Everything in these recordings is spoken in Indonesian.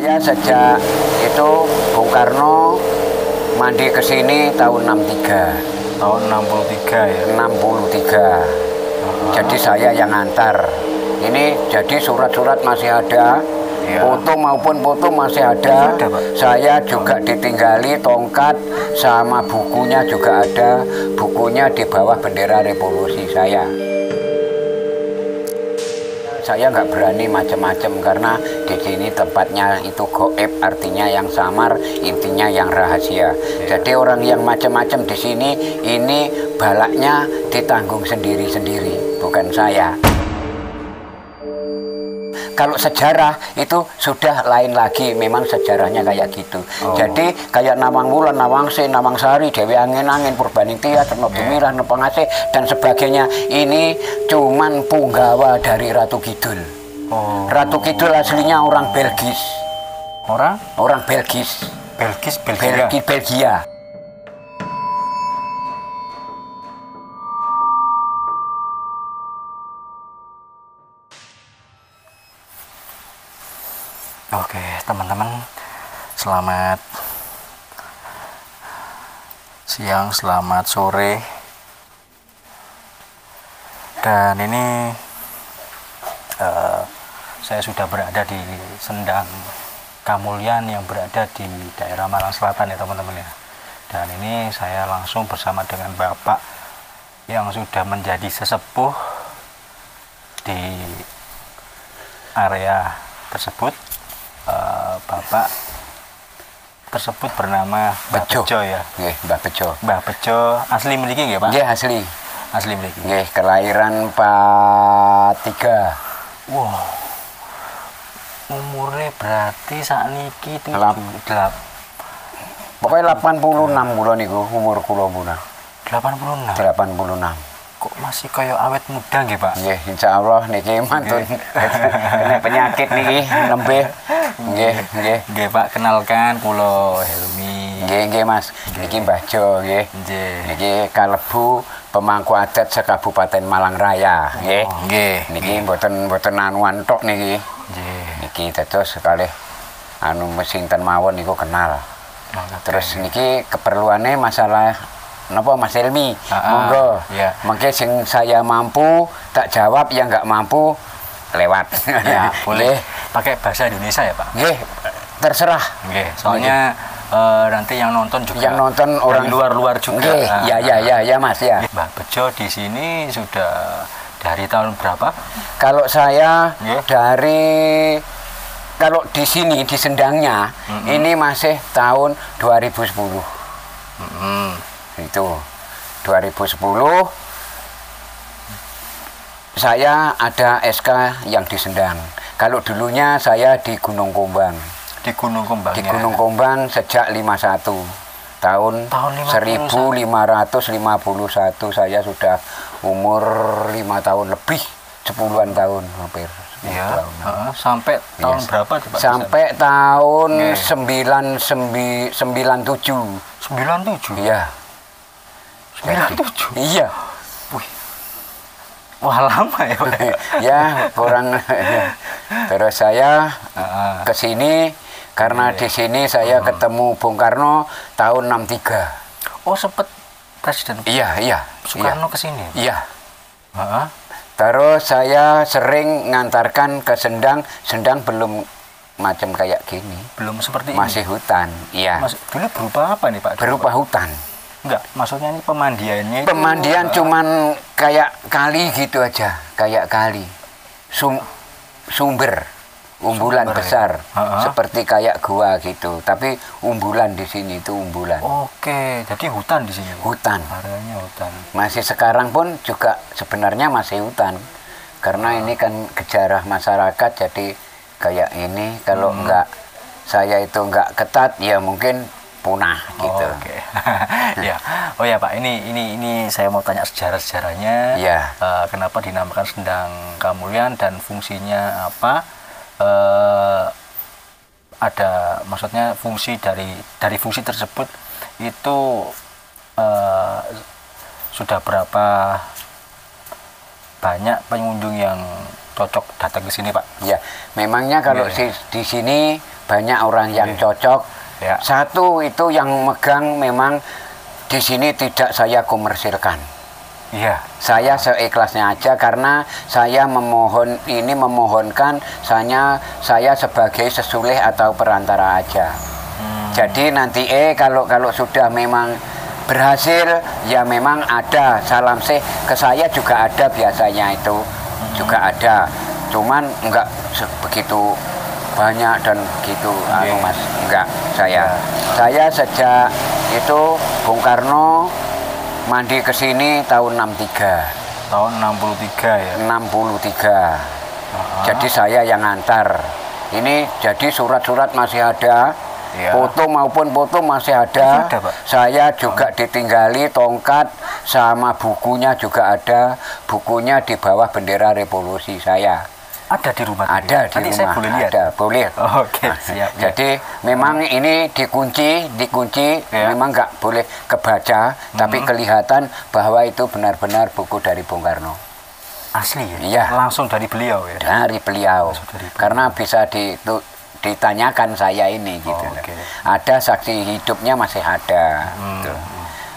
Saya sejak itu Bung Karno mandi ke sini tahun 63. Tahun 63 ya? 63. Jadi saya yang ngantar. Ini jadi surat-surat masih ada, foto maupun foto masih ada. Saya juga ditinggali tongkat sama bukunya juga ada. Bukunya di bawah bendera revolusi saya. Saya nggak berani macam-macam karena di sini tempatnya itu goib, artinya yang samar, intinya yang rahasia. Jadi orang yang macam-macam di sini ini balaknya ditanggung sendiri-sendiri, bukan saya. Kalau sejarah itu sudah lain lagi, memang sejarahnya kayak gitu. Jadi kayak Nawang Wulan, Nawang Sih, Nawang Sari, Dewi Angin-Angin, Purbaningsih, Nobumirah, Nepangase dan sebagainya. Ini cuman punggawa dari Ratu Kidul. Ratu Kidul aslinya orang Belgis. Orang Belgis. Belgia. Oke, teman-teman, selamat siang, selamat sore. Dan ini saya sudah berada di Sendang Kamulyan yang berada di daerah Malang Selatan ya teman-teman ya. Dan ini saya langsung bersama dengan Bapak yang sudah menjadi sesepuh di area tersebut. Bapak tersebut bernama Mbah Bejo ya. Nggih, Mbah Bejo. Mbah Bejo asli mriki nggih, Pak? Nggih, asli. Asli mriki. Nggih, kelahiran 43. Wow. Umure berarti sakniki 78. Pokoknya 86 kula niku umur kula punah. 86. 86. Kok masih kaya awet muda nggih, Pak? Nggih, insyaallah niki mantun. Kena penyakit niki nembe. Nggih, Pak, kenalkan kula Helmi. Nggih, Mas. Niki Mbah Jo nggih. Niki kalebu pemangku adat sekabupaten Malang Raya, nggih. Niki mboten anuan tok niki. Nggih. Niki dados kalih sinten mawon niku kenal. Terus niki keperluannya masalah napa Mas Helmi? Monggo. Mungkin sing saya mampu tak jawab, yang nggak mampu lewat. Ya, boleh pakai bahasa Indonesia ya, Pak? Nggih, terserah. Nggih, soalnya nanti yang nonton juga orang luar-luar juga. Nggih, ya Mas ya. Mbah Bejo di sini sudah dari tahun berapa? Kalau saya kalau di sini di Sendangnya ini masih tahun 2010. Itu 2010 saya ada SK yang di Sendang. Kalau dulunya saya di Gunung Kumbang. Di Gunung Kumbang. Di Gunung Kumbang sejak 51 tahun 1551 saya sudah umur 5 tahun lebih, 10-an tahun hampir. Iya. Sampai tahun berapa coba? Sampai tahun 97. 97. Iya. 97. Iya. Wih. Wah, lama ya, Pak. Ya, kurang. Terus saya ke sini karena di sini saya ketemu Bung Karno tahun 63. Oh, sempat presiden. Iya. Soekarno ke sini. Iya. Terus saya sering ngantarkan ke Sendang. Sendang belum macam kayak gini. Belum seperti masih ini. Hutan. Iya. Dulu berupa apa nih, Pak? Berupa hutan. Enggak, maksudnya ini pemandiannya itu. Pemandian cuman kayak kali gitu aja, kayak kali. Sumber umbulan besar seperti kayak gua gitu, tapi umbulan di sini itu umbulan. Oke, jadi hutan di sini. Hutan. Areanya hutan. Masih sekarang pun juga sebenarnya masih hutan, karena ini kan kejarah masyarakat, jadi kayak ini kalau enggak saya itu enggak ketat ya mungkin punah gitu. Oke. Ya. Oh ya Pak, ini saya mau tanya sejarah-sejarahnya. Ya. Kenapa dinamakan Sendang Kamulyan dan fungsinya apa? Ada maksudnya fungsi dari fungsi tersebut itu sudah berapa banyak pengunjung yang cocok datang ke sini, Pak? Ya, memangnya kalau di sini banyak orang yang cocok. Ya. Satu itu yang megang memang di sini tidak saya komersilkan. Iya. Saya seikhlasnya aja karena saya memohonkan saya sebagai sesulih atau perantara aja. Jadi nanti kalau sudah memang berhasil ya memang ada salam sih ke saya juga ada biasanya itu juga ada, cuman enggak begitu banyak dan gitu Mas, enggak saya sejak itu Bung Karno mandi ke sini tahun 63. Tahun 63 ya. 63. Jadi saya yang ngantar. Ini jadi surat-surat masih ada. Ya. Foto maupun foto masih ada. Saya juga ditinggali tongkat sama bukunya juga ada. Bukunya di bawah bendera revolusi saya. Ada di rumah? Ada di rumah. Saya boleh lihat? Ada, boleh. Oke, siap. Jadi memang ini dikunci, memang nggak boleh kebaca, tapi kelihatan bahwa itu benar-benar buku dari Bung Karno. Asli ya? Iya. Langsung dari beliau ya? Dari beliau. Karena bisa ditanyakan saya ini gitu. Ada saksi hidupnya masih ada. Gitu.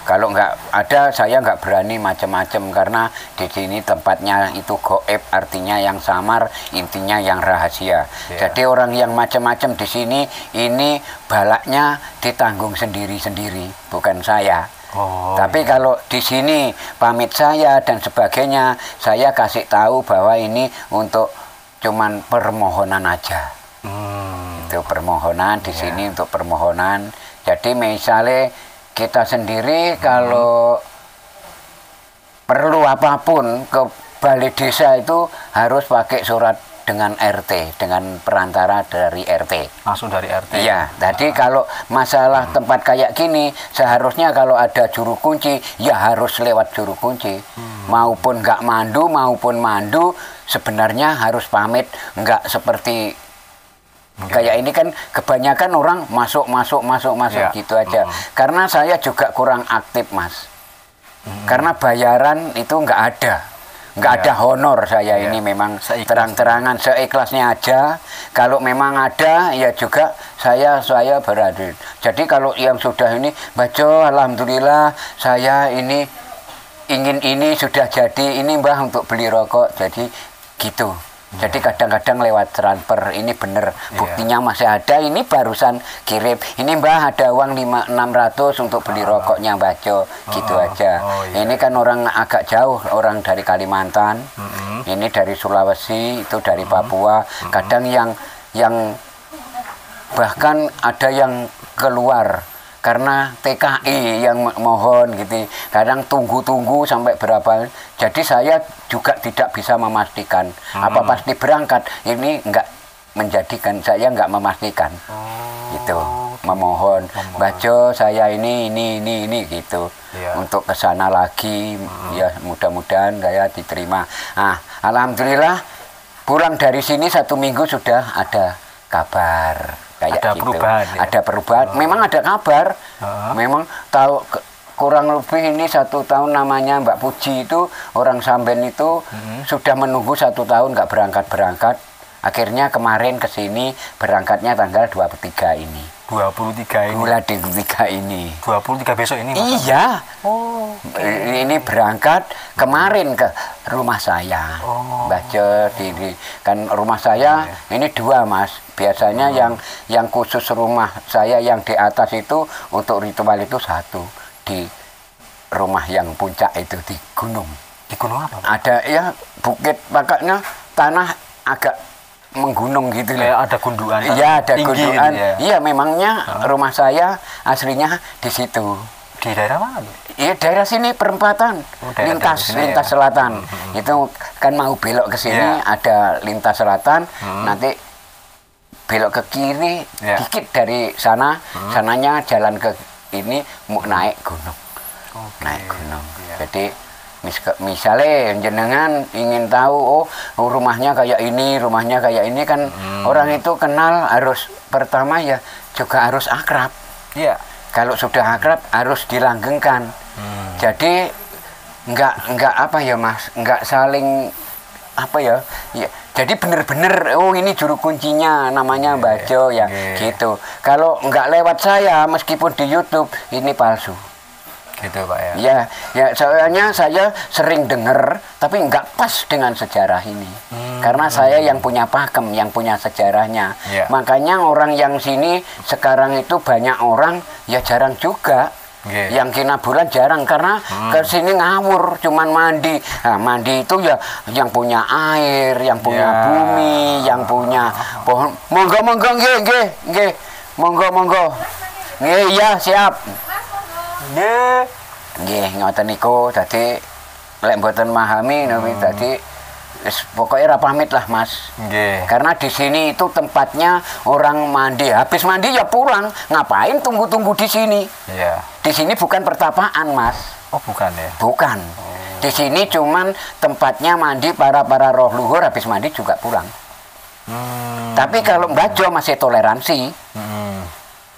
Kalau nggak ada saya nggak berani macam-macam karena di sini tempatnya itu goib, artinya yang samar, intinya yang rahasia. Jadi orang yang macam-macam di sini ini balaknya ditanggung sendiri-sendiri, bukan saya. Tapi kalau di sini pamit saya dan sebagainya, saya kasih tahu bahwa ini untuk cuman permohonan aja. Itu permohonan di sini untuk permohonan. Jadi misalnya kita sendiri kalau perlu apapun ke balai desa itu harus pakai surat dengan RT, dengan perantara dari RT. Langsung dari RT? Iya, jadi kalau masalah tempat kayak gini, seharusnya kalau ada juru kunci, ya harus lewat juru kunci. Maupun nggak mandu, maupun mandu, sebenarnya harus pamit, nggak seperti kayak ini kan kebanyakan orang masuk gitu aja. Karena saya juga kurang aktif, Mas. Karena bayaran itu nggak ada honor saya ini memang terang-terangan seikhlasnya aja. Kalau memang ada ya juga saya berada. Jadi kalau yang sudah ini baca alhamdulillah saya ini ingin ini sudah jadi ini Mbah untuk beli rokok jadi gitu. Jadi kadang-kadang lewat transfer ini bener buktinya masih ada, ini barusan kirim ini Mbah ada uang 600 untuk beli rokoknya baca gitu aja. Ini kan orang agak jauh, orang dari Kalimantan, ini dari Sulawesi, itu dari Papua, kadang yang bahkan ada yang keluar karena TKI yang mohon gitu, kadang tunggu sampai berapa. Jadi saya juga tidak bisa memastikan apa pasti berangkat, ini enggak menjadikan saya enggak memastikan gitu, memohon baca saya ini gitu untuk kesana lagi ya mudah-mudahan saya diterima. Alhamdulillah pulang dari sini 1 minggu sudah ada kabar. Kayak ada gitu. Perubahan ya? Ada perubahan, memang ada kabar, memang tahu kurang lebih ini 1 tahun namanya Mbak Puji itu orang Samben itu sudah menunggu 1 tahun nggak berangkat, akhirnya kemarin kesini berangkatnya tanggal 23 ini. 23 ini? Bulan 23 ini. 23 besok ini? Iya. Ini berangkat kemarin ke rumah saya. Baca di kan rumah saya ini 2 Mas. Biasanya yang khusus rumah saya yang di atas itu untuk ritual itu 1 di rumah yang puncak itu di gunung. Di gunung apa? Ada ya bukit, makanya tanah agak menggunung gitu loh. Ada gundukan. Iya, ada gundukan. Gitu ya? Iya, memangnya rumah saya aslinya di situ. Di daerah mana? Iya, daerah sini perempatan. Lintas selatan. Itu kan mau belok ke sini ada lintas selatan, nanti belok ke kiri dikit dari sana, sananya jalan ke ini mau naik gunung. Naik gunung. Jadi misalnya jenengan ingin tahu rumahnya kayak ini kan orang itu kenal harus pertama ya juga harus akrab. Iya. Kalau sudah akrab harus dilanggengkan. Jadi enggak apa ya Mas, enggak saling apa ya? Ya jadi bener-bener oh ini juru kuncinya namanya Bajo ya gitu. Kalau nggak lewat saya meskipun di YouTube ini palsu. Gitu Pak ya. Ya soalnya saya sering dengar tapi nggak pas dengan sejarah ini. Karena saya yang punya pakem, yang punya sejarahnya. Makanya orang yang sini sekarang itu banyak orang ya jarang juga. Yang kena bulan jarang karena ke sini ngawur cuman mandi. Nah, mandi itu ya yang punya air, yang punya bumi, yang punya pohon. Monggo nggih. Monggo. Nggih ya siap. Nggih ngoten niku dadi lek mboten memahami dadi pokoknya pamit lah Mas. Karena di sini itu tempatnya orang mandi. Habis mandi ya pulang. Ngapain tunggu-tunggu di sini? Di sini bukan pertapaan Mas. Oh bukan ya? Bukan. Di sini cuman tempatnya mandi para roh luhur. Habis mandi juga pulang. Tapi kalau Bajo masih toleransi.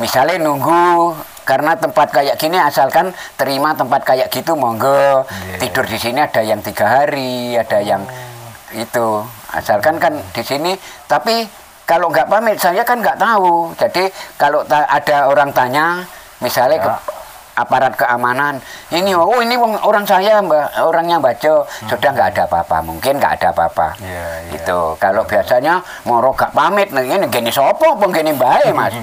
Misalnya nunggu karena tempat kayak gini asalkan terima tempat kayak gitu monggo. Tidur di sini ada yang 3 hari, ada yang itu asalkan kan di sini. Tapi kalau nggak pamit saya kan nggak tahu. Jadi kalau ada orang tanya misalnya ke aparat keamanan ini ini orang saya orangnya Bajo sudah nggak ada apa-apa, mungkin nggak ada apa-apa itu. Kalau biasanya moro gak pamit ini gini sopo penggini bae Mas.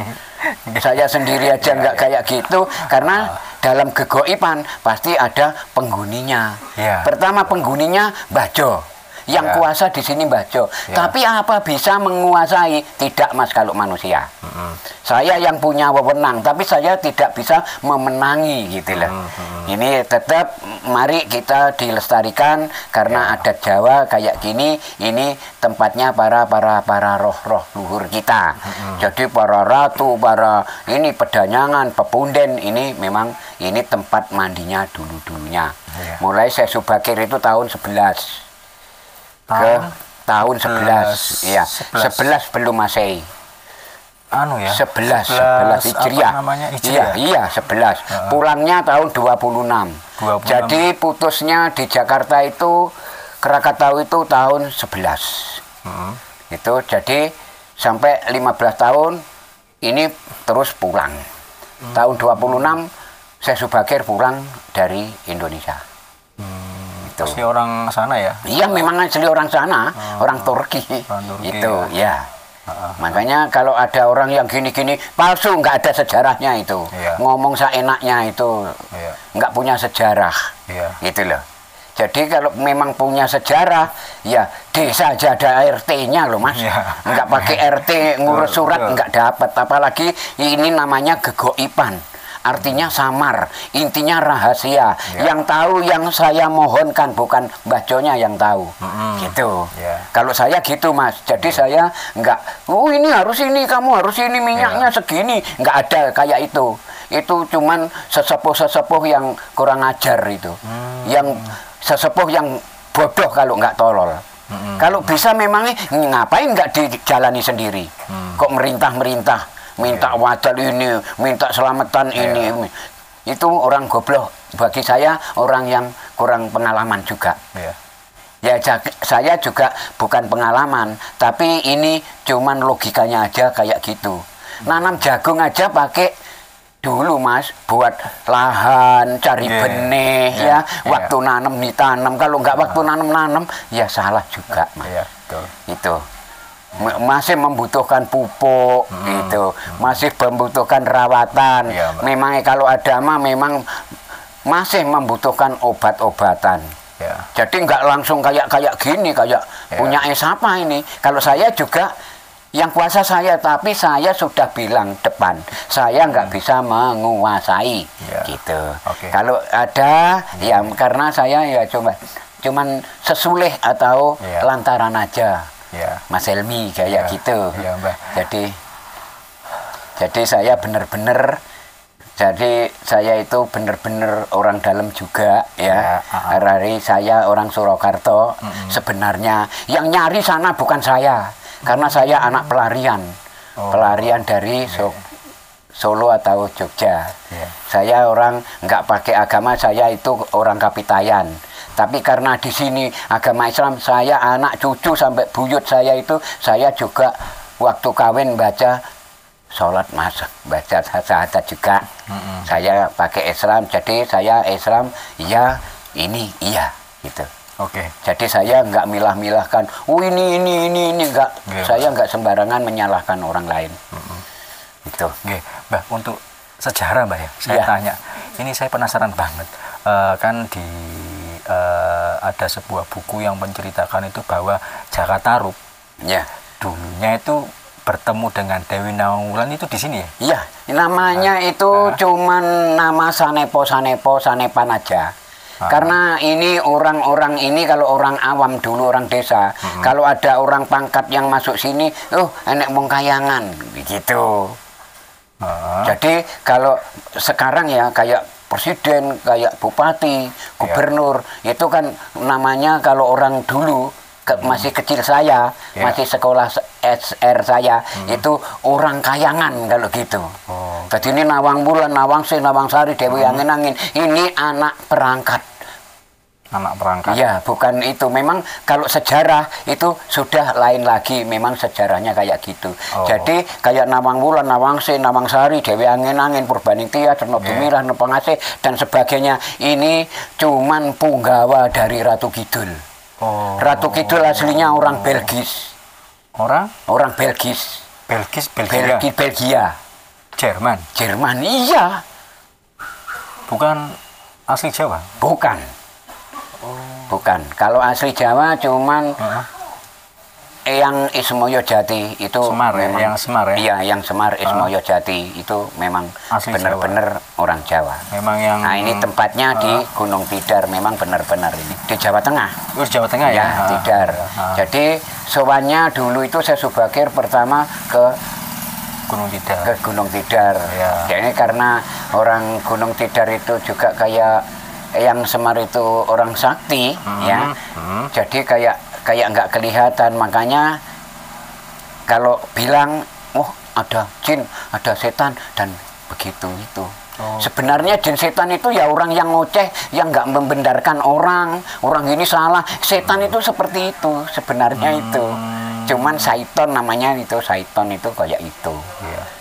Saya sendiri aja nggak kayak gitu karena dalam gegoipan pasti ada penghuninya. Pertama penghuninya Bajo. Yang kuasa di sini Bajo. Tapi apa bisa menguasai? Tidak Mas kalau manusia. Saya yang punya wewenang, tapi saya tidak bisa memenangi gitu loh. Ini tetap mari kita dilestarikan karena adat Jawa kayak gini. Ini tempatnya para roh luhur kita. Jadi para ratu, para ini pedanyangan, pepunden ini memang ini tempat mandinya dulunya. Mulai saya Subakir itu tahun 11. Ke tahun 11 ya 11 belum Masehi. 11 Hijriah. Iya 11. Pulangnya tahun 26. Jadi putusnya di Jakarta itu Krakatau itu tahun 11. Itu jadi sampai 15 tahun ini terus pulang. Tahun 26 saya Subakir pulang dari Indonesia. Asli orang sana ya? Iya memang asli orang sana, orang Turki. Itu ya. Makanya kalau ada orang yang gini-gini palsu, nggak ada sejarahnya itu. Ngomong seenaknya itu nggak punya sejarah. Gitu loh. Jadi kalau memang punya sejarah, ya desa aja ada RT-nya loh Mas. Nggak pakai RT ngurus surat nggak dapat. Apalagi ini namanya gegoipan. Artinya samar, intinya rahasia. Yang tahu yang saya mohonkan, bukan Bajonya yang tahu. Gitu. Kalau saya gitu Mas. Jadi saya nggak, oh ini harus ini, kamu harus ini, minyaknya segini. Nggak ada kayak itu. Itu cuman sesepuh-sesepuh yang kurang ajar itu. Yang sesepuh yang bodoh kalau nggak tolol. Kalau bisa memangnya ngapain nggak dijalani sendiri? Kok merintah-merintah? Minta wadal ini, minta selamatan ini. Itu orang goblok. Bagi saya orang yang kurang pengalaman juga. Ya saya juga bukan pengalaman, tapi ini cuman logikanya aja kayak gitu. Nanam jagung aja pakai dulu Mas, buat lahan, cari benih ya. Waktu nanam ditanam, kalau nggak waktu nanam ya salah juga Mas. Itu. Masih membutuhkan pupuk gitu, masih membutuhkan rawatan. Memang kalau ada mah memang masih membutuhkan obat-obatan. Jadi nggak langsung kayak gini, kayak punya siapa ini. Kalau saya juga yang kuasa saya, tapi saya sudah bilang depan saya nggak bisa menguasai gitu. Kalau ada ya karena saya ya cuman sesulih atau lantaran aja. Mas Helmi kayak gitu. Jadi saya benar-benar, jadi saya itu benar-benar orang dalam juga ya. Hari saya orang Surakarta. Sebenarnya yang nyari sana bukan saya, karena saya anak pelarian. Pelarian dari Solo atau Jogja. Saya orang nggak pakai agama, saya itu orang Kapitayan. Tapi karena di sini agama Islam, saya anak cucu sampai buyut saya itu, saya juga waktu kawin baca sholat Mas, baca syahadat juga. Saya pakai Islam, jadi saya Islam, iya, ini, iya, gitu. Oke. Jadi saya nggak milah-milahkan, ini enggak. Saya nggak sembarangan menyalahkan orang lain. Itu. Oke, Mbah, untuk sejarah Mbah ya, saya tanya. Ini saya penasaran banget. Kan di ada sebuah buku yang menceritakan itu bahwa Jaka Tarub, ya, dulunya itu bertemu dengan Dewi Nawang itu di sini ya? Iya, namanya itu cuman nama sanepan aja. Karena ini orang-orang ini, kalau orang awam dulu, orang desa, kalau ada orang pangkat yang masuk sini, enek wong kayangan, begitu. Jadi kalau sekarang ya kayak presiden, kayak bupati, gubernur, itu kan namanya kalau orang dulu, masih kecil saya, masih sekolah SR saya, itu orang kayangan kalau gitu. Jadi ini Nawang Wulan, Nawang Sih, Nawang Sari, Dewi Angin-Angin, ini anak perangkat. Anak perangkat? Ya, bukan itu. Memang kalau sejarah itu sudah lain lagi, memang sejarahnya kayak gitu. Jadi kayak Nawang Wulan, Nawang Sih, Nawang Sari, Dewi Angin-Angin, Purbaningsih, Cerno Bumirah, Nepengasih, dan sebagainya. Ini cuman punggawa dari Ratu Kidul. Ratu Kidul aslinya orang Belgis. Orang Belgis. Belgia. Jerman, iya. Bukan asli Jawa? Bukan. Kalau asli Jawa cuman yang Ismoyo Jati itu Semar, memang, yang Semar ya? Iya, yang Semar Ismoyo Jati itu memang benar-benar orang Jawa. Memang yang. Nah, ini tempatnya di Gunung Tidar, memang benar-benar ini di Jawa Tengah. Jawa Tengah ya? Tidar. Jadi sowannya dulu itu saya Subakir pertama ke Gunung Tidar. Jadi karena orang Gunung Tidar itu juga kayak yang Semar itu orang sakti, ya. Jadi kayak nggak kelihatan, makanya kalau bilang, ada jin, ada setan dan begitu itu. Sebenarnya jin setan itu ya orang yang ngoceh, yang nggak membenarkan orang ini salah. Setan itu seperti itu sebenarnya itu. Cuman Saiton namanya itu, Saiton itu kayak itu.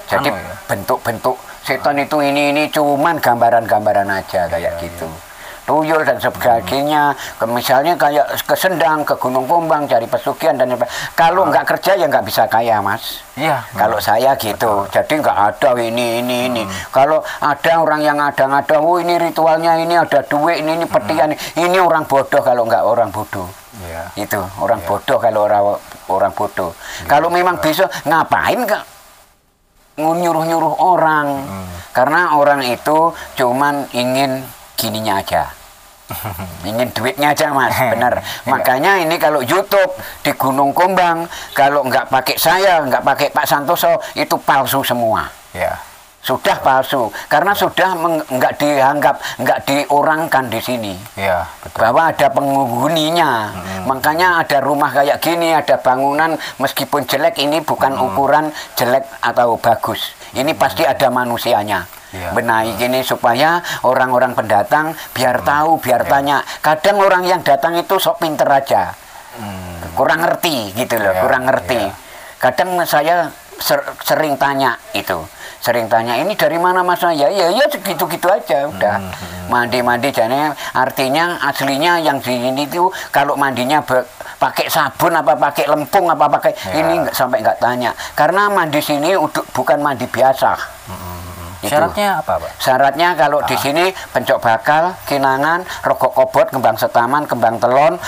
Jadi bentuk-bentuk setan itu ini cuman gambaran-gambaran aja kayak gitu. Tuyul dan sebagainya, misalnya kayak ke Sendang, ke Gunung Kumbang cari pesugihan dan kalau nggak kerja ya nggak bisa kaya, Mas. Iya. Kalau saya gitu, jadi nggak ada ini. Kalau ada orang yang ada, ini ritualnya, ini ada duit, ini petian, ini orang bodoh kalau nggak orang bodoh. Itu orang bodoh kalau orang bodoh. Kalau memang bisa ngapain nggak nyuruh-nyuruh orang? Karena orang itu cuman ingin gininya aja, ingin duitnya aja, Mas. Benar. Makanya ini kalau YouTube di Gunung Kumbang, kalau nggak pakai saya, nggak pakai Pak Santoso, itu palsu semua. Sudah palsu, karena sudah nggak dianggap, nggak diorangkan di sini. Betul. Bahwa ada penghuninya. Makanya ada rumah kayak gini, ada bangunan meskipun jelek, ini bukan ukuran jelek atau bagus. Ini pasti ada manusianya. Benahi gini supaya orang-orang pendatang biar tahu, biar tanya. Kadang orang yang datang itu sok pinter aja, kurang ngerti gitu loh, kurang ngerti. Kadang saya sering tanya ini dari mana Mas? Ya segitu-gitu aja udah. Mandi jadinya, artinya aslinya yang di sini itu kalau mandinya pakai sabun apa pakai lempung apa pakai ini sampai nggak tanya, karena mandi sini bukan mandi biasa. Syaratnya apa, Pak? Syaratnya kalau di sini pencok bakal, kinangan, rokok kobot, kembang setaman, kembang telon,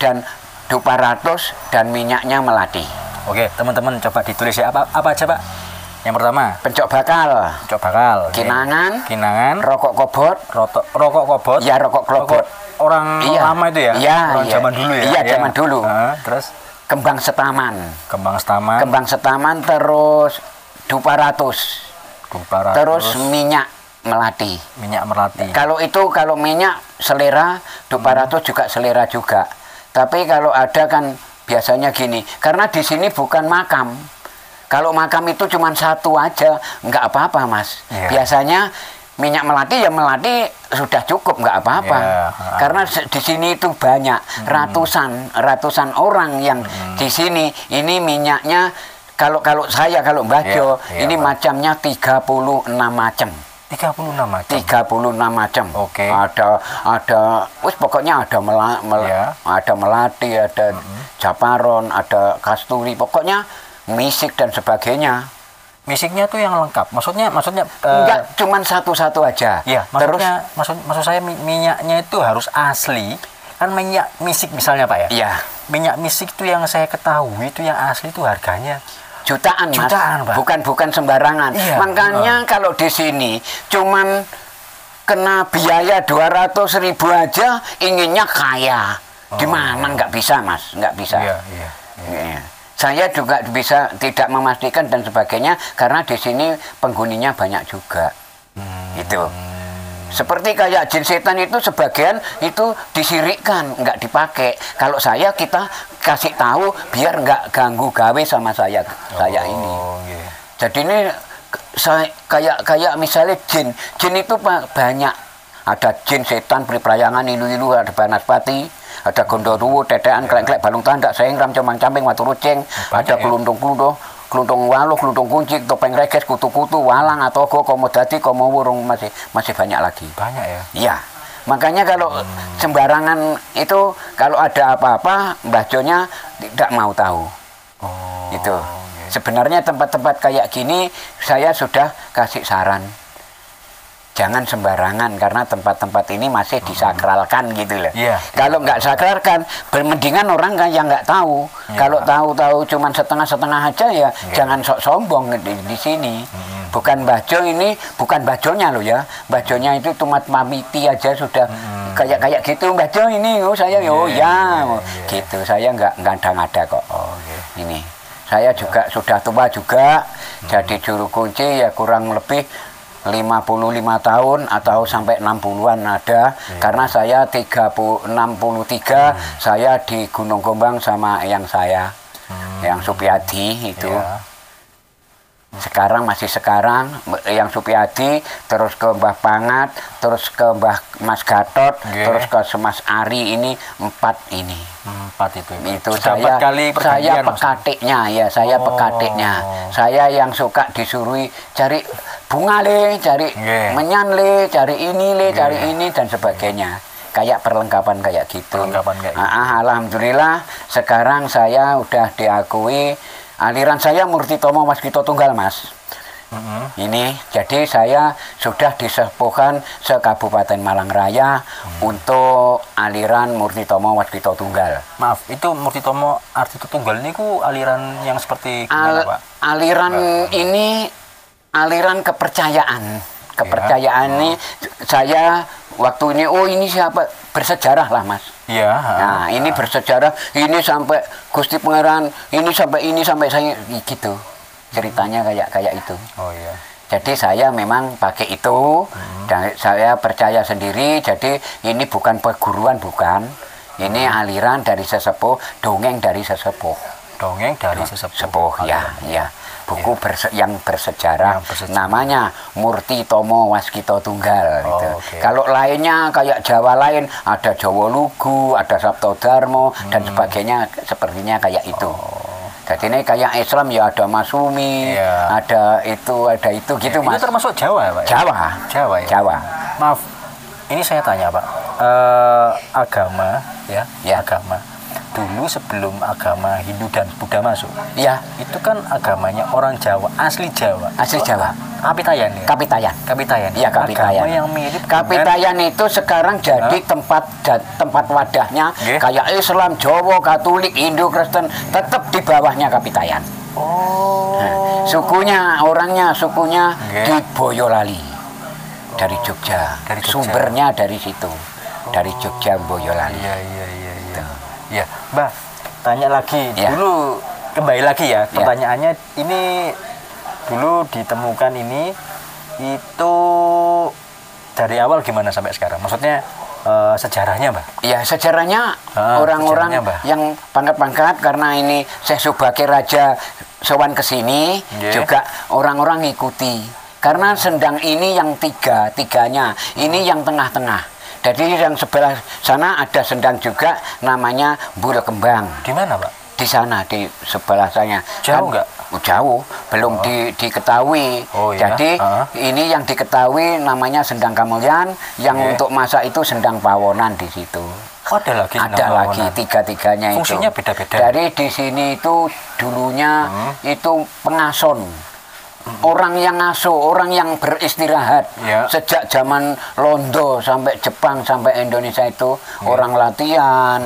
dan dupa ratus, dan minyaknya melati. Oke, teman-teman coba ditulis ya, apa aja, Pak? Yang pertama, pencok bakal, kinangan, rokok kobot, ya rokok kobot. Orang lama itu ya? Orang zaman dulu ya? Iya, zaman dulu. Terus kembang setaman, terus dupa ratus. Terus minyak melati. Kalau minyak selera, dupa ratus juga selera juga. Tapi kalau ada kan biasanya gini, karena di sini bukan makam. Kalau makam itu cuma satu aja, nggak apa-apa, Mas. Biasanya minyak melati ya melati sudah cukup, nggak apa-apa. Karena di sini itu banyak ratusan orang yang di sini. Ini minyaknya kalau saya kalau Mbah Jo ini macamnya 36 macam. 36 macam. 36 macam. Oke. Ada pokoknya ada ada melati, ada japaron, ada kasturi, pokoknya misik dan sebagainya. Misiknya tuh yang lengkap. Maksudnya enggak cuman satu-satu aja. Iya, maksudnya maksud saya minyaknya itu harus asli. Kan minyak misik misalnya Pak ya. Iya. Minyak misik itu yang saya ketahui itu yang asli itu harganya jutaan, Mas. Pak. Bukan sembarangan. Iya. Makanya kalau di sini cuman kena biaya 200.000 aja inginnya kaya. Di mana nggak bisa, Mas? Nggak bisa. Iya. Saya juga bisa tidak memastikan dan sebagainya karena di sini penghuninya banyak juga. Itu. Seperti kayak jin setan itu sebagian itu disirikkan, nggak dipakai. Kalau kita kasih tahu biar nggak ganggu gawe sama saya ini. Jadi ini kayak misalnya jin itu banyak. Ada jin setan priprayangan ilu-ilu, ada banaspati, ada gondoruwo, tetean, klek-klek, balung tandak, saengram, comang-camping, watu rucing, ada kelundung-kelundung, kelundung waluh, kelundung kuncik, topeng reges, kutu-kutu, walang, atogo, komodati, komowurung, masih banyak lagi. Banyak ya? Iya. Makanya kalau sembarangan itu kalau ada apa-apa Mbah Jo-nya tidak mau tahu. Itu. Sebenarnya tempat-tempat kayak gini saya sudah kasih saran. Jangan sembarangan karena tempat-tempat ini masih disakralkan gitu loh. Kalau nggak sakralkan, mendingan orang kan yang nggak tahu. Kalau tahu cuma setengah-setengah aja ya jangan sok sombong di sini. Bukan Mbah Jo ini, bukan Mbah Jo-nya loh ya. Mbah Jo-nya itu cuma mamiti aja sudah kayak gitu. Mbah Jo ini saya gitu. Saya nggak ada kok. Ini saya juga sudah tua juga, jadi juru kunci ya kurang lebih 55 tahun atau sampai 60-an ada. Karena saya 63 saya di Gunung Gombang sama yang yang Supiadi itu. Sekarang yang Supiadi, terus ke Mbah Pangat, terus ke Mbah Mas Gatot, terus ke Mas Ari, ini 4 ini. 4 itu. Itu saya pekatiknya ya, pekatiknya. Saya yang suka disuruh cari bunga cari menyan cari ini cari ini dan sebagainya. Kayak perlengkapan kayak gitu. Alhamdulillah sekarang saya udah diakui aliran saya Murtitomo Waskito Tunggal, Mas. Ini jadi saya sudah disepuhkan se-Kabupaten Malang Raya untuk aliran Murtitomo Waskito Tunggal. Maaf, itu Murtitomo Waskito Tunggal ini aliran yang seperti gimana, Pak? Aliran ini aliran kepercayaan. Ini saya waktu ini ini siapa bersejarah lah, Mas. Nah, ini bersejarah, ini sampai Gusti Pangeran, ini sampai saya gitu. Ceritanya kayak itu. Jadi saya memang pakai itu dan saya percaya sendiri. Jadi ini bukan perguruan, bukan. Ini aliran dari sesepuh, dongeng dari sesepuh. Dongeng dari sesepuh. Ya. Buku yang bersejarah namanya Murtitomo Waskito Tunggal gitu. Kalau lainnya kayak Jawa lain ada Jawa Lugu, ada Sabtodarmo dan sebagainya, sepertinya kayak itu. Jadi ini kayak Islam ya ada Masumi, ada itu gitu, Mas. Itu termasuk Jawa, Pak? Jawa ya. Jawa. Maaf, ini saya tanya, Pak. Agama agama. Dulu sebelum agama Hindu dan Buddha masuk, itu kan agamanya orang Jawa, asli Jawa. Kapitayan ya? Kapitayan. Iya, Kapitayan. Agama yang mirip Kapitayan itu sekarang jadi tempat wadahnya kayak Islam, Jawa, Katolik, Hindu, Kristen, tetap di bawahnya Kapitayan. Orangnya sukunya di Boyolali. Dari Jogja. Sumbernya dari situ. Dari Jogja, Boyolali. Ya, Mbah, tanya lagi. Dulu kembali lagi ya, pertanyaannya ini dulu ditemukan ini itu dari awal gimana sampai sekarang? Maksudnya sejarahnya, Mbah? Ya, sejarahnya orang-orang yang pangkat-pangkat karena ini Syekh Subakir Raja sowan ke sini juga orang-orang ngikuti Karena sendang ini yang tiganya, ini yang tengah-tengah. Jadi yang sebelah sana ada sendang juga namanya Bul Kembang. Di mana, Pak? Di sana, di sebelah saya. Jauh nggak? Jauh, belum diketahui. Oh, iya? Jadi ini yang diketahui namanya Sendang Kamulyan, yang untuk masak itu Sendang Pawonan di situ. Oh, ada lagi? Ada lagi, tiga-tiganya itu. Fungsinya beda-beda? Dari di sini itu dulunya itu pengason. Orang yang ngasuh, orang yang beristirahat. Sejak zaman Londo sampai Jepang sampai Indonesia itu orang latihan.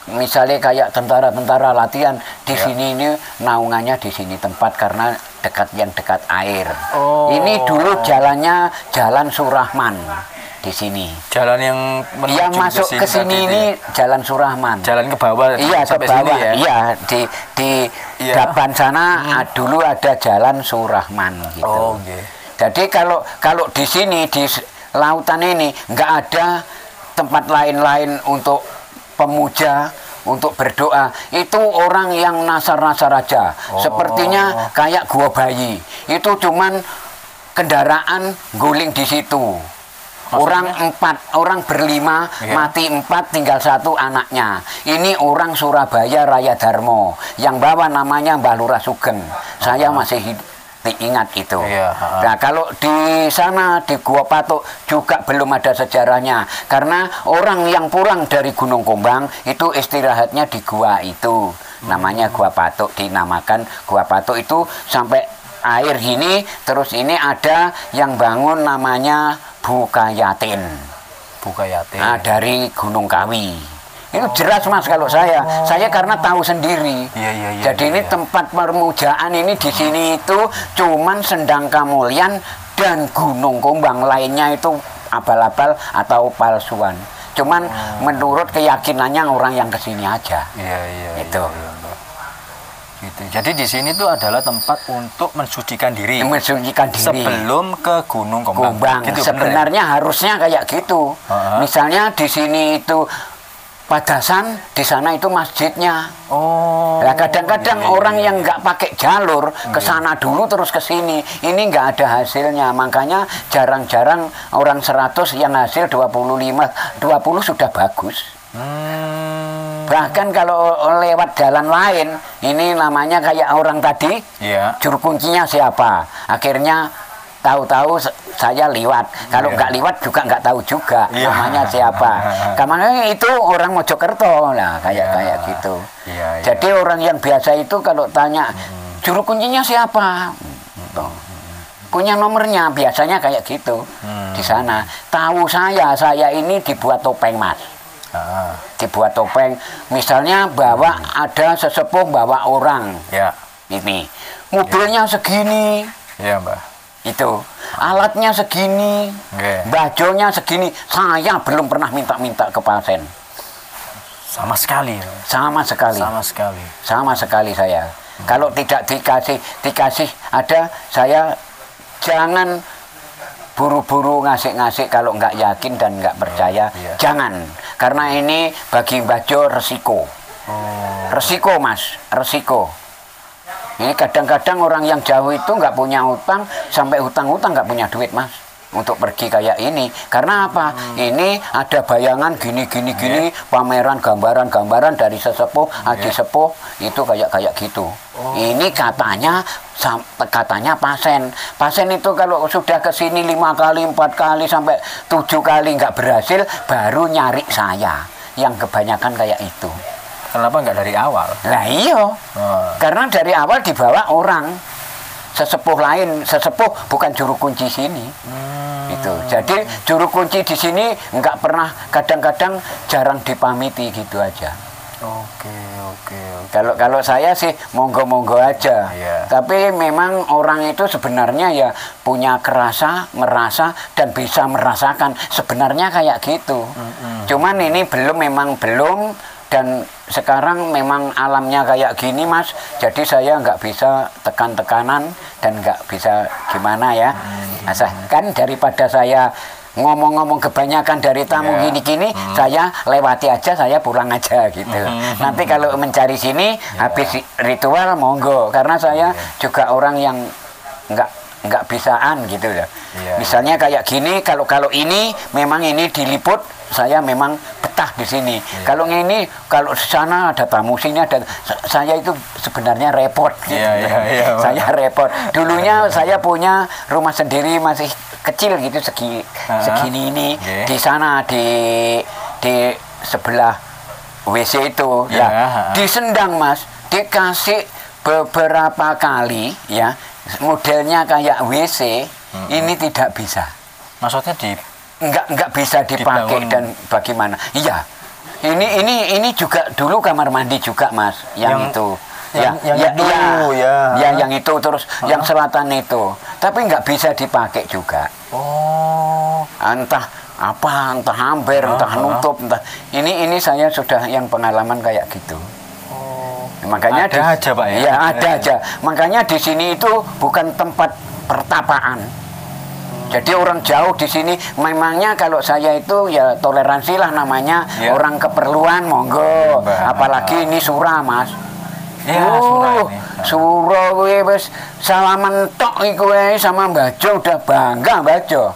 Misalnya kayak tentara-tentara latihan di sini, ini naungannya di sini tempat karena dekat air. Ini dulu jalannya Jalan Surahman di sini. Jalan yang yang masuk ke sini ini Jalan Surahman. Jalan ke bawah. Iya, ke bawah. Sini, ya? Iya, di depan sana dulu ada Jalan Surahman gitu. Jadi kalau di sini di lautan ini nggak ada tempat lain-lain untuk pemuja, untuk berdoa. Itu orang yang nasar-nasar aja. Sepertinya kayak gua bayi. Itu cuman kendaraan guling di situ. Maksudnya? Orang berlima, mati 4, tinggal 1 anaknya. Ini orang Surabaya Raya Darmo. Yang bawa namanya Mbah Lurah Sugeng. Saya masih ingat itu. Nah, kalau di sana di Gua Patuk juga belum ada sejarahnya, karena orang yang pulang dari Gunung Kumbang itu istirahatnya di gua itu, namanya Gua Patuk, dinamakan Gua Patuk itu sampai air gini. Terus ini ada yang bangun namanya Bukayatin. Nah, dari Gunung Kawi. Itu jelas Mas kalau saya karena tahu sendiri. Jadi ini tempat permujaan ini di sini itu cuman Sendang Kamulyan dan Gunung Kumbang, lainnya itu abal-abal atau palsuan. Cuman menurut keyakinannya orang yang kesini aja. Itu. Gitu. Jadi di sini tuh adalah tempat untuk mensucikan diri. Mensucikan diri. Sebelum ke Gunung Kumbang. Gitu, sebenarnya harusnya kayak gitu. Misalnya di sini itu Padasan, di sana itu masjidnya. Nah, kadang-kadang orang yang nggak pakai jalur ke sana dulu terus ke sini, ini nggak ada hasilnya. Makanya jarang-jarang orang 100 yang hasil 25, 20 sudah bagus. Bahkan kalau lewat jalan lain, ini namanya kayak orang tadi, juru kuncinya siapa? Akhirnya tahu-tahu saya liwat. Kalau nggak liwat juga nggak tahu juga namanya siapa. Karena itu orang Mojokerto lah, kayak gitu. Jadi orang yang biasa itu kalau tanya juru kuncinya siapa, punya nomornya, biasanya kayak gitu. Di sana tahu saya ini dibuat topeng Mas. Dibuat topeng. Misalnya bawa ada sesepuh bawa orang. Ini mobilnya segini. Mbak. Itu alatnya segini, bajunya segini. Saya belum pernah minta ke pasien. Sama sekali saya. Kalau tidak dikasih ada, saya jangan buru-buru ngasih kalau nggak yakin dan nggak percaya. Jangan, karena ini bagi baju resiko. Resiko Mas, resiko. Ini kadang-kadang orang yang jauh itu nggak punya utang, sampai hutang-hutang nggak punya duit Mas, untuk pergi kayak ini. Karena apa? Ini ada bayangan gini, pameran gambaran dari sesepuh, haji sepuh, itu kayak gitu. Ini katanya pasien itu kalau sudah ke sini 5 kali, 4 kali, sampai 7 kali nggak berhasil, baru nyari saya. Yang kebanyakan kayak itu. Kenapa nggak dari awal? Nah iya, karena dari awal dibawa orang sesepuh lain. Sesepuh bukan juru kunci sini. Itu. Jadi juru kunci di sini nggak pernah, kadang-kadang jarang dipamiti gitu aja. Kalau saya sih monggo-monggo aja. Tapi memang orang itu sebenarnya ya punya merasa dan bisa merasakan. Sebenarnya kayak gitu. Cuman ini memang belum. Dan sekarang memang alamnya kayak gini Mas, jadi saya nggak bisa tekan-tekanan dan nggak bisa gimana ya. Kan daripada saya ngomong-ngomong kebanyakan dari tamu gini-gini, saya lewati aja, saya pulang aja gitu. Nanti kalau mencari sini habis ritual monggo, karena saya juga orang yang nggak nggak bisaan gitu loh. Iya. Misalnya kayak gini, kalau ini memang ini diliput, saya memang betah di sini. Iya. Kalau ini, kalau di sana ada tamu, sini ada, saya itu sebenarnya repot. Gitu. Iya, Saya repot. Dulunya saya punya rumah sendiri masih kecil gitu, segini ini. Okay. Di sana di sebelah WC itu, ya, disendang Mas, dikasih beberapa kali, ya. Modelnya kayak WC, ini tidak bisa. Maksudnya nggak bisa dipakai dan bagaimana? Iya, ini juga dulu kamar mandi juga Mas, yang itu, yang itu terus yang selatan itu, tapi nggak bisa dipakai juga. Oh, entah hampir, entah nutup, entah ini saya sudah yang pengalaman kayak gitu. Makanya ada aja Pak ya? Iya ada aja. Makanya di sini itu bukan tempat pertapaan. Jadi orang jauh di sini, memangnya kalau saya itu ya toleransi lah namanya, ya. Orang keperluan monggo. Apalagi ini surah Mas. Ya, surah gue bes salaman tok iku sama Bajo udah bangga Bajo.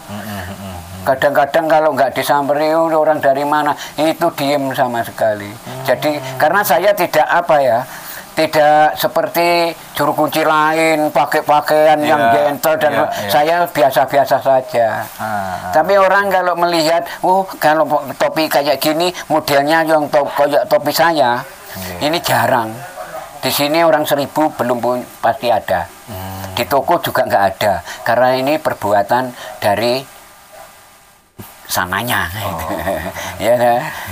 Kadang-kadang kalau nggak disamperi orang dari mana itu diem sama sekali. Jadi karena saya tidak tidak seperti juru kunci lain pakai pakaian yang gentle dan saya biasa-biasa saja. Tapi orang kalau melihat, kalau topi kayak gini modelnya yang kayak topi saya, ini jarang. Di sini orang 1000 belum pasti ada. Di toko juga nggak ada karena ini perbuatan dari sananya, ya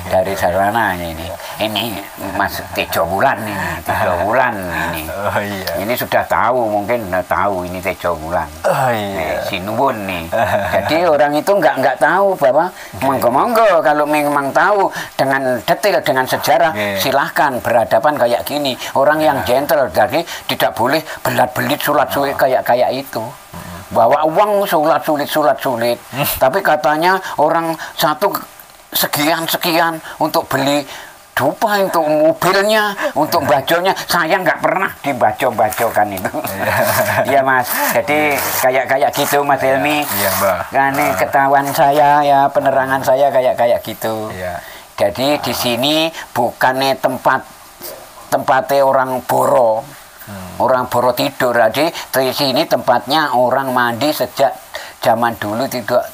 dari sana ini Mas Tejo Wulan ini sudah tahu, mungkin tahu ini Tejo Wulan, Sinuwun nih. Jadi orang itu nggak tahu bahwa monggo kalau memang tahu dengan detail dengan sejarah silahkan berhadapan kayak gini. Orang yang gentle, jadi tidak boleh belat-belit sulit-sulit kayak itu. Bawa uang sulit. Tapi katanya orang satu sekian untuk beli dupa, untuk mobilnya, untuk bajonya. Saya nggak pernah dibajo-bajokan itu. Iya Mas. Jadi kayak gitu Mas Helmi. Iya Mbak. Ini ketahuan saya ya, penerangan saya kayak gitu. Iya. Jadi di sini bukannya tempatnya orang boro. Orang boro tidur, jadi di sini tempatnya orang mandi sejak zaman dulu tidak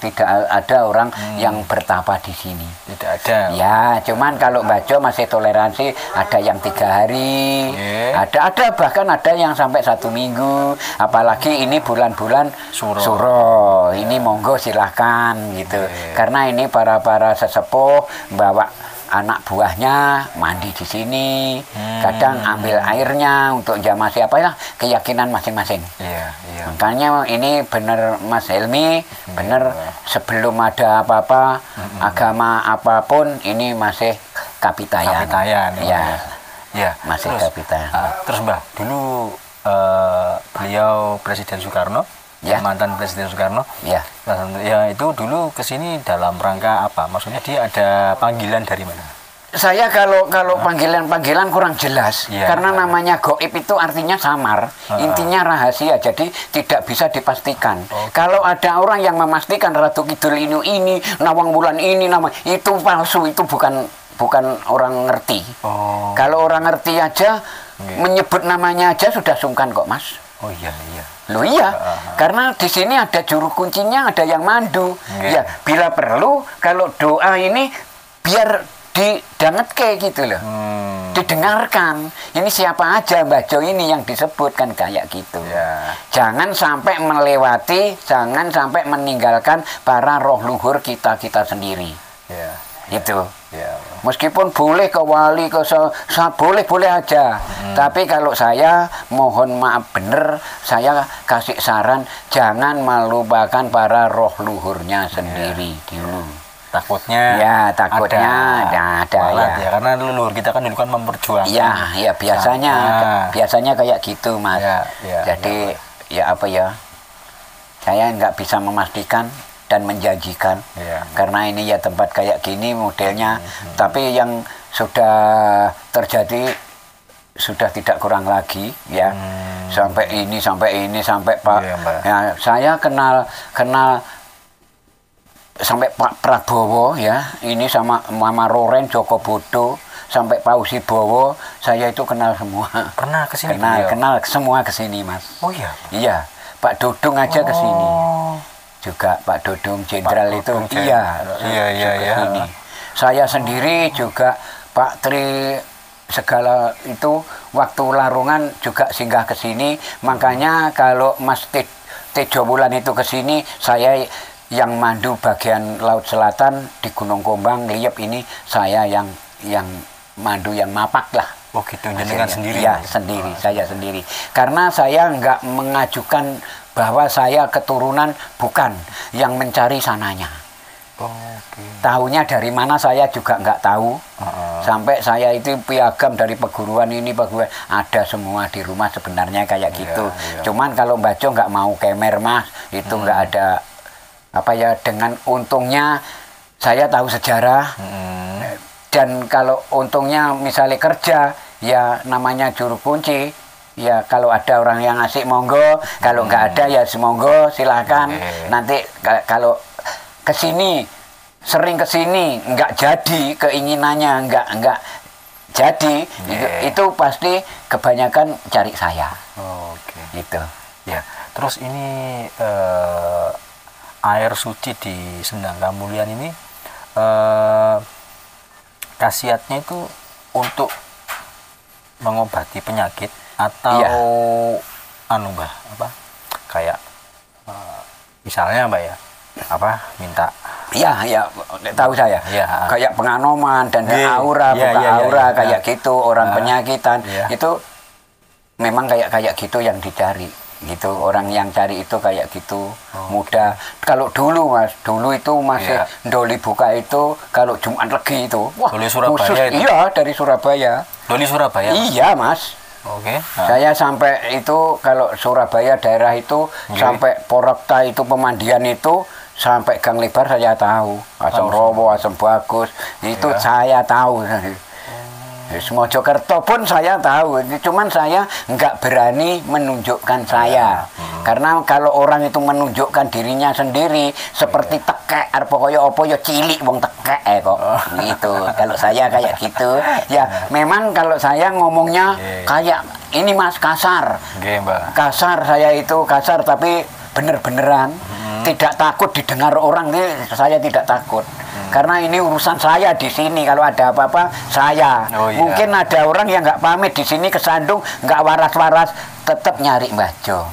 ada orang yang bertapa di sini. Tidak ada. Ya, cuman kalau Bajo masih toleransi, ada yang 3 hari, ada bahkan ada yang sampai 1 minggu. Apalagi ini bulan-bulan suro. Ini monggo silahkan gitu. Karena ini para sesepuh bawa anak buahnya mandi di sini, kadang ambil airnya untuk jamaah siapa ya, keyakinan masing-masing. Iya. Makanya ini benar Mas Helmi, benar sebelum ada apa-apa, agama apapun ini masih kapitayan. Ya, masih kapitayan. Terus Mbah, dulu beliau Presiden Soekarno. Mantan Presiden Soekarno, ya itu dulu kesini dalam rangka apa? Maksudnya dia ada panggilan dari mana? Saya kalau panggilan kurang jelas, karena namanya goib itu artinya samar, intinya rahasia, jadi tidak bisa dipastikan. Kalau ada orang yang memastikan Ratu Kidul ini Nawang Wulan ini nama itu palsu, itu bukan orang ngerti. Kalau orang ngerti aja menyebut namanya aja sudah sungkan kok Mas. Oh iya. Loh iya, karena di sini ada juru kuncinya, ada yang mandu. Ya, bila perlu kalau doa ini biar didanget kayak gitu loh. Didengarkan. Ini siapa aja Bajo ini yang disebutkan kayak gitu. Jangan sampai melewati, jangan sampai meninggalkan para roh luhur kita sendiri. Itu. Meskipun boleh ke wali, boleh aja. Tapi kalau saya mohon maaf bener, saya kasih saran jangan melupakan para roh luhurnya sendiri dulu. Takutnya ada ya. Karena leluhur kita kan dulu kan memperjuangkan. Ya biasanya kayak gitu Mas. Jadi saya nggak bisa memastikan dan menjanjikan, karena ini ya tempat kayak gini modelnya, tapi yang sudah terjadi sudah tidak kurang lagi ya. sampai ini sampai Pak. Ya, saya kenal sampai Pak Prabowo ya, ini sama Mama Roren Joko Bodo sampai Pak Usibowo, saya itu kenal semua. Pernah ke sini? Kenal semua ke sini, Mas. Oh iya. Iya, Pak Dudung aja ke sini. Juga Pak Dudung Jenderal itu iya. Saya sendiri juga Pak Tri segala itu waktu larungan juga singgah ke sini. Makanya kalau Mas Tejo Wulan itu ke sini, saya yang mandu bagian Laut Selatan di Gunung Kombang, Liep ini saya yang mandu yang mapak lah. Oh gitu, dengan sendiri? Iya, sendiri, saya sendiri. Karena saya nggak mengajukan bahwa saya keturunan, bukan yang mencari sananya. Tahunya dari mana saya juga nggak tahu. Sampai saya itu piagam dari perguruan ini, perguruan ada semua di rumah sebenarnya kayak gitu. Cuman kalau Bajo nggak mau kemer, Mas, itu nggak ada apa ya. Dengan untungnya saya tahu sejarah. Dan kalau untungnya misalnya kerja, ya namanya juru kunci. Ya kalau ada orang yang asik monggo, kalau nggak ada ya semonggo silahkan. Nanti kalau kesini sering kesini nggak jadi keinginannya nggak jadi, itu pasti kebanyakan cari saya. Gitu. Ya. Terus ini air suci di Sendang Kamulyan ini khasiatnya itu untuk mengobati penyakit atau anu Mbah, apa kayak misalnya Mbak ya, apa minta tahu saya kayak penganoman dan aura kayak gitu, orang penyakitan itu memang kayak gitu yang dicari gitu, orang yang cari itu kayak gitu mudah. Kalau dulu Mas, dulu itu masih Doli buka itu kalau Jumat Legi itu, wah Doli Surabaya itu? Iya, dari Surabaya. Doli Surabaya? Iya Mas. Saya sampai itu kalau Surabaya daerah itu sampai Porekta itu pemandian itu sampai Gang Lebar saya tahu, Asam Rowo, Asam Bagus itu saya tahu. Mojokerto pun saya tahu, cuman saya nggak berani menunjukkan saya. Karena kalau orang itu menunjukkan dirinya sendiri seperti tekek, pokoknya apa ya cilik wong tekek kok. Gitu. Kalau saya kayak gitu, ya memang kalau saya ngomongnya kayak ini Mas kasar. Kasar, saya itu kasar tapi bener-beneran. Tidak takut didengar orang, ini saya tidak takut. Karena ini urusan saya di sini, kalau ada apa-apa saya. Mungkin ada orang yang nggak pamit di sini kesandung, nggak waras-waras, tetap nyari Mbah Jo.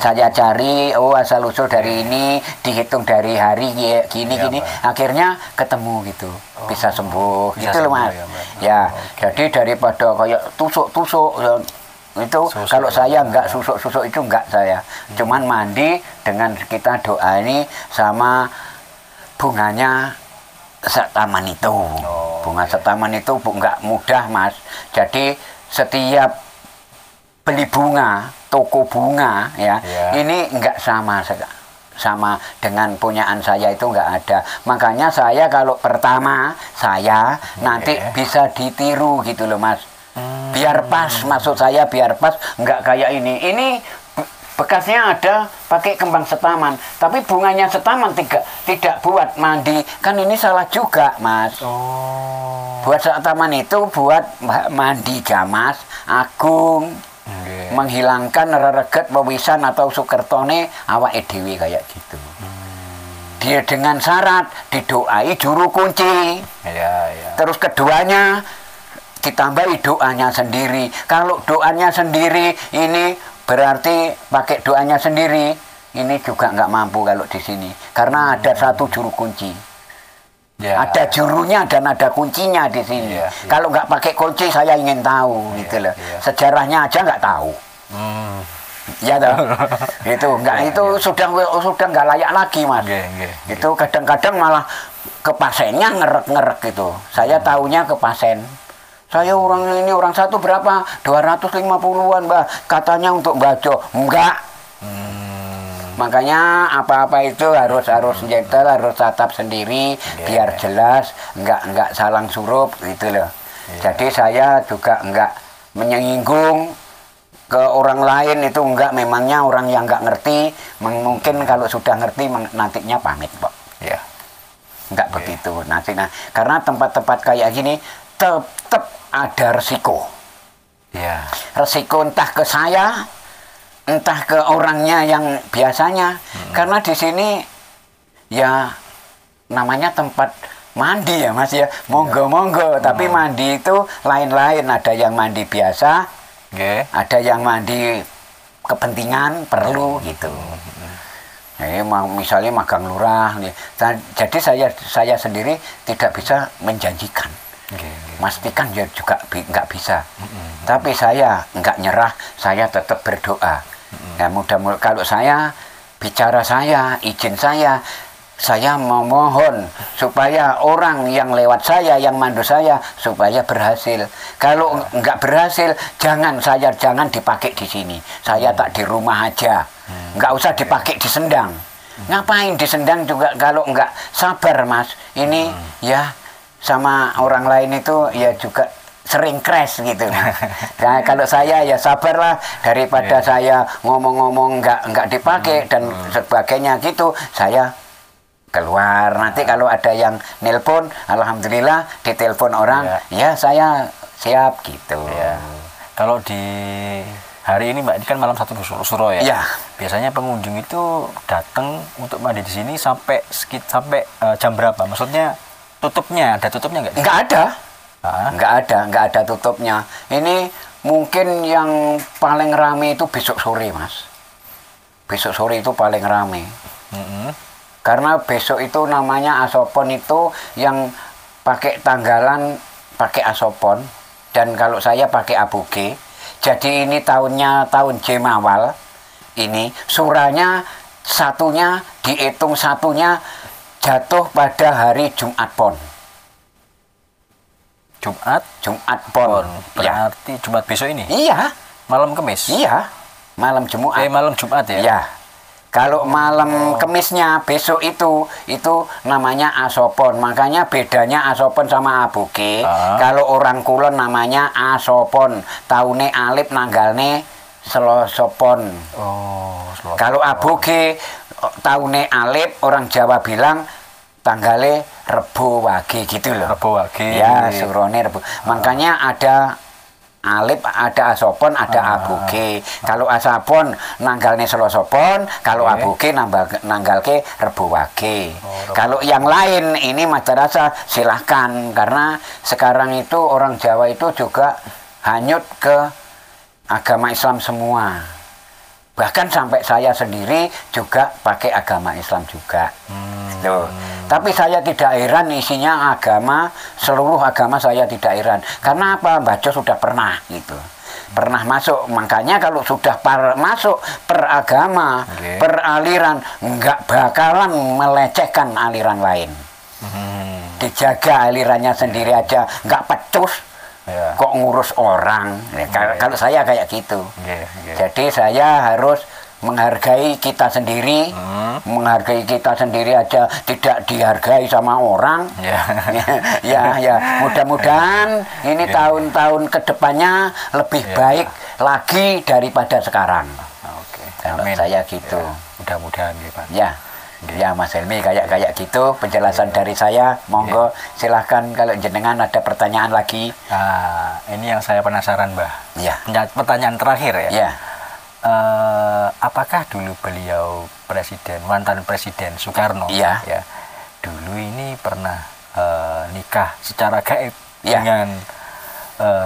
Saya cari, asal usul dari ini, dihitung dari hari gini, akhirnya ketemu gitu, bisa sembuh, gitu loh Mas. Ya, jadi daripada kayak tusuk-tusuk itu kalau saya enggak susuk-susuk itu enggak saya. Cuman mandi dengan kita doa ini sama bunganya setaman itu. Bunga setaman itu enggak mudah Mas. Jadi setiap beli bunga, toko bunga ya, ini enggak sama dengan punyaan saya itu enggak ada. Makanya saya kalau pertama saya nanti bisa ditiru gitu loh Mas. Biar pas, maksud saya biar pas, nggak kayak ini bekasnya ada pakai kembang setaman, tapi bunganya setaman tidak buat mandi, kan ini salah juga Mas. Buat setaman itu buat mandi Gamas Agung, menghilangkan rereget pewisan atau sukertone awake dhewe kayak gitu. Dia dengan syarat didoai juru kunci. Terus keduanya ditambahi doanya sendiri. Kalau doanya sendiri ini berarti pakai doanya sendiri, ini juga nggak mampu kalau di sini. Karena ada satu juru kunci. Ada jurunya dan ada kuncinya di sini. Kalau nggak pakai kunci saya ingin tahu gitu loh. Sejarahnya aja nggak tahu. Ya toh. Itu enggak sudah nggak layak lagi Mas. Itu kadang-kadang malah ke pasiennya ngerek-ngerek gitu. Saya tahunya ke pasien. Saya orang satu berapa? 250-an Mbah. Katanya untuk Bajo. Enggak. Makanya apa-apa itu harus gentle, harus tatap sendiri biar jelas, enggak salang surup gitu loh. Jadi saya juga enggak menyinggung ke orang lain itu enggak, memangnya orang yang enggak ngerti, mungkin kalau sudah ngerti nantinya pamit, Pak. Ya. Enggak begitu nanti. Nah, karena tempat-tempat kayak gini tetap ada resiko. Ya. Resiko entah ke saya, entah ke orangnya yang biasanya. Karena di sini ya namanya tempat mandi ya Mas ya, monggo-monggo. Tapi mandi itu lain-lain, ada yang mandi biasa, ada yang mandi kepentingan perlu gitu. Misalnya magang lurah, jadi saya sendiri tidak bisa menjanjikan, pastikan ya juga nggak bisa. Tapi saya nggak nyerah, saya tetap berdoa. Nah, mudah-mudahan kalau saya bicara izin saya memohon supaya orang yang lewat saya, yang mandu saya, supaya berhasil. Kalau nggak berhasil, jangan dipakai di sini. Saya tak di rumah aja. Nggak usah dipakai di Sendang. Ngapain di Sendang juga kalau nggak sabar, Mas. Ini ya sama orang lain itu ya juga sering crash gitu. Nah, kalau saya ya sabarlah, daripada saya ngomong-ngomong nggak dipakai dan sebagainya gitu, saya keluar. Nanti kalau ada yang nelpon, alhamdulillah ditelepon orang, ya saya siap gitu. Ya. Kalau di hari ini Mbak, ini kan malam 1 Suro ya. Ya. Biasanya pengunjung itu datang untuk mandi di sini sampai jam berapa? Maksudnya tutupnya, ada tutupnya nggak? Nggak ada tutupnya. Ini mungkin yang paling rame itu besok sore, Mas. Besok sore itu paling rame. Karena besok itu namanya asopon itu yang pakai tanggalan pakai asopon, dan kalau saya pakai abuge. Jadi ini tahun Jemawal. Ini suranya dihitung satunya jatuh pada hari Jumat Pon. Jumat Pon. Berarti ya. Jumat besok ini? Iya. Malam Kemis? Iya. Malam Jumat. Malam Jumat ya? Iya. Kalau malam Kemisnya besok itu namanya asopon. Makanya bedanya asopon sama abuge. Kalau orang kulon namanya asopon. Taune alip nanggalne selosopon. Kalau abuge taune alip, orang Jawa bilang tanggale Rebo Wage gitu loh. Rebo Wage. Ya, surone Rebo. Makanya ada alip, ada asopon, ada abuge. Kalau asopon nanggalne selosopon, kalau abuge nanggalke Rebo Wage. Kalau yang lain ini madrasah silahkan, karena sekarang itu orang Jawa itu juga hanyut ke agama Islam semua. Bahkan sampai saya sendiri juga pakai agama Islam juga. Tuh. Tapi saya tidak heran isinya agama, seluruh agama saya tidak heran. Karena apa? Bajo sudah pernah gitu. Pernah masuk. Makanya kalau sudah masuk peragama, peraliran, nggak bakalan melecehkan aliran lain. Dijaga alirannya sendiri aja, nggak pecus. Kok ngurus orang. Kalau saya kayak gitu. Jadi saya harus menghargai kita sendiri, menghargai kita sendiri aja tidak dihargai sama orang. Ya, mudah-mudahan ini tahun-tahun kedepannya lebih baik lagi daripada sekarang. Amin. Saya gitu. Mudah-mudahan ya Pak. Ya Mas Helmi, kayak gitu penjelasan dari saya. Monggo silahkan kalau jenengan ada pertanyaan lagi. Ini yang saya penasaran, Mbah. Pertanyaan terakhir ya. Apakah dulu beliau mantan presiden Soekarno dulu ini pernah nikah secara gaib dengan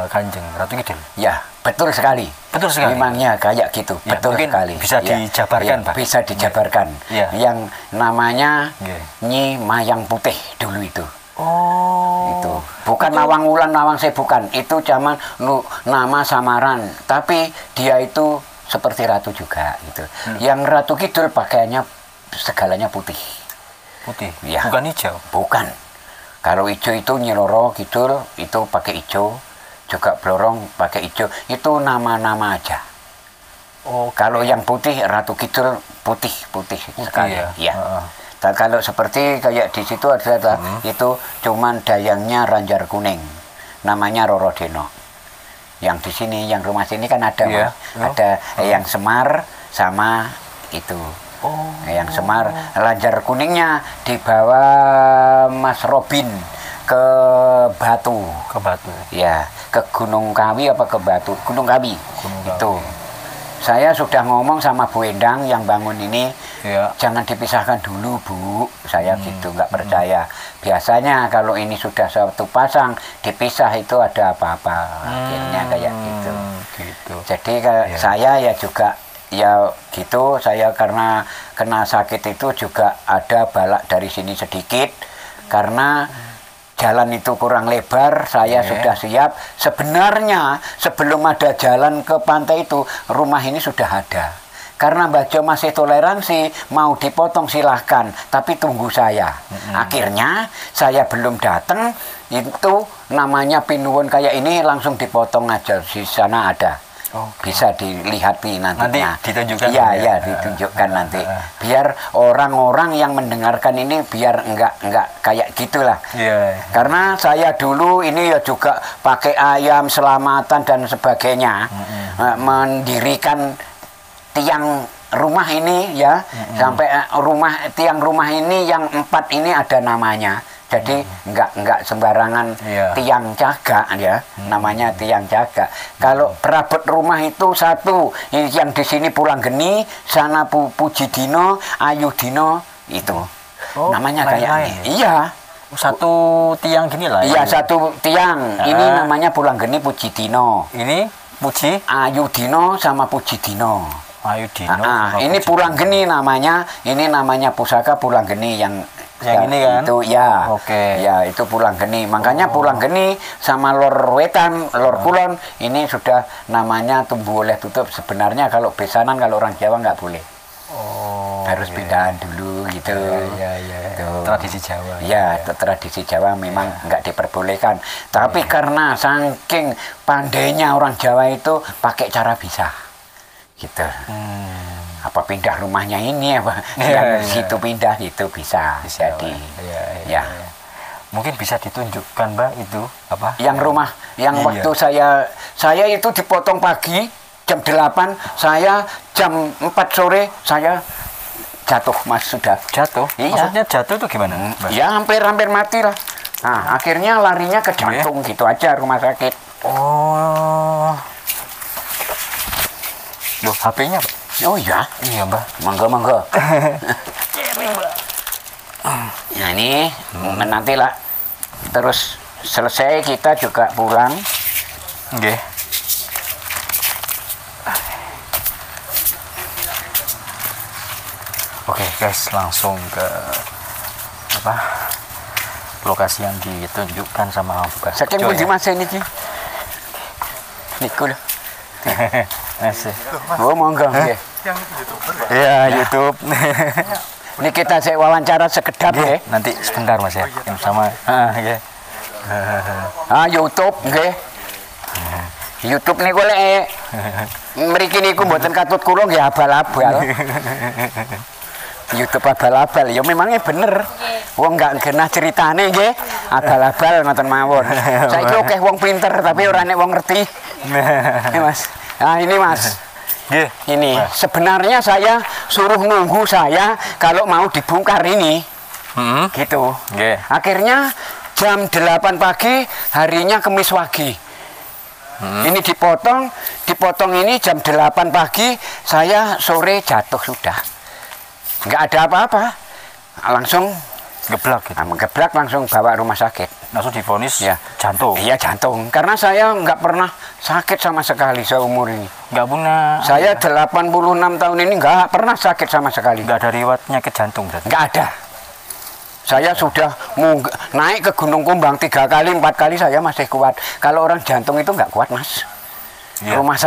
Kanjeng Ratu Kidul? Ya, betul sekali. Betul sekali. Memangnya kayak gitu. Betul sekali. Bisa dijabarkan, Pak. Bisa dijabarkan. Yang namanya Nyi Mayang Putih dulu itu. Itu bukan Nawang Wulan, Nawang Sewu bukan. Itu zaman nama samaran. Tapi dia itu seperti ratu juga gitu. Yang Ratu Kidul pakaiannya segalanya putih. Putih. Bukan hijau. Bukan. Kalau hijau itu Nyi Roro Kidul itu pakai hijau. Juga Blorong pakai hijau, itu nama-nama aja. Kalau yang putih Ratu Kidul putih sekali. Dan kalau seperti kayak di situ ada itu cuman dayangnya Ranjar Kuning, namanya Roro Deno. yang di sini, yang rumah sini kan ada, Iya. Mas. Ada yang Semar sama itu. Yang Semar, Lanjar Kuningnya dibawa Mas Robin ke Batu. Ke Batu. Ya, ke Gunung Kawi apa ke Batu? Gunung Kawi. Gunung Kawi. Itu. Saya sudah ngomong sama Bu Endang yang bangun ini, Ya. jangan dipisahkan dulu, Bu. Saya gitu, nggak percaya. Biasanya kalau ini sudah satu pasang, dipisah itu ada apa-apa. Akhirnya kayak gitu. Gitu. Jadi Ya. saya ya juga ya gitu, saya karena kena sakit itu juga ada balak dari sini sedikit karena jalan itu kurang lebar, saya sudah siap. Sebenarnya sebelum ada jalan ke pantai itu, rumah ini sudah ada. Karena Mbak Jo masih toleransi, mau dipotong silahkan, tapi tunggu saya. Akhirnya saya belum datang, itu namanya pinuwun kayak ini langsung dipotong aja, di sana ada. Bisa dilihat nantinya. Nanti ditunjukkan. Iya, ditunjukkan nanti. Biar orang-orang yang mendengarkan ini biar enggak kayak gitulah. Iya. Karena saya dulu ini ya juga pakai ayam selamatan dan sebagainya, mendirikan tiang rumah ini ya, sampai tiang rumah ini yang 4 ini ada namanya. Jadi enggak sembarangan tiang jaga ya, namanya tiang jaga. Kalau perabot rumah itu satu, yang di sini Pulanggeni, sana Pujidino, Ayudino itu. Namanya kayak ini. Iya. Satu tiang gini lah. Iya, satu tiang. Ini namanya Pulanggeni Pujidino. Ini Puji Ayudino sama Pujidino. Ayudino. Ini Pulanggeni namanya. Ini namanya pusaka Pulanggeni yang ini kan? Itu ya. Oke. Ya, itu Pulanggeni. Makanya Pulanggeni sama Lor Wetan, Lor Kulon ini sudah namanya tumbuh oleh tutup. Sebenarnya kalau besanan kalau orang Jawa nggak boleh. Harus pindahan dulu gitu. Iya. Tradisi Jawa. Ya, tradisi Jawa memang nggak diperbolehkan. Tapi karena saking pandainya orang Jawa itu pakai cara bisa. Gitu. Apa pindah rumahnya ini apa yang situ pindah itu bisa jadi ya. Mungkin bisa ditunjukkan Mbak itu apa Yang rumah yang waktu saya itu dipotong pagi jam 8, saya jam 4 sore saya jatuh, Mas. Sudah jatuh. Iya. Maksudnya jatuh itu gimana, Mbak? Ya hampir mati lah. Nah, akhirnya larinya ke jantung gitu aja rumah sakit. Loh, HP-nya Pak? Oh iya. Iya Mbak. Monggo. Nah ini nanti lah terus selesai kita juga pulang. Oke. Oke guys, langsung ke apa lokasi yang ditunjukkan sama Mbak Saking Jo, pundi Mas niki. Niku lho. Masih. Oh monggo nggih. Iya, YouTube. Ini kita saya wawancara sekedap Nggih, nggih. nanti sebentar Mas ya. Yang sama. Nggih. YouTube nggih. YouTube niku lek mriki niku mboten katut kula nggih abal-abal. YouTube abal-abal ya memangnya bener. Wong nggak genah ceritane nggih. Abal-abal ngoten mawon. Saiki akeh wong pinter tapi ora nek wong ngerti. Mas. Nah ini Mas. Ini sebenarnya saya suruh nunggu saya kalau mau dibongkar ini. Gitu. Akhirnya jam 8 pagi harinya Kemis Wage. Ini dipotong ini jam 8 pagi, saya sore jatuh sudah. Nggak ada apa-apa. Langsung geblak gitu. Geblak langsung bawa rumah sakit. Langsung divonis ya jantung. Iya jantung. Karena saya nggak pernah sakit sama sekali seumur ini. Nggak punya. Saya 86 tahun ini nggak pernah sakit sama sekali. Nggak ada riwayatnya ke jantung berarti? Nggak ada. Saya sudah naik ke Gunung Kumbang 3 kali, 4 kali saya masih kuat. Kalau orang jantung itu nggak kuat Mas. Ya. Rumah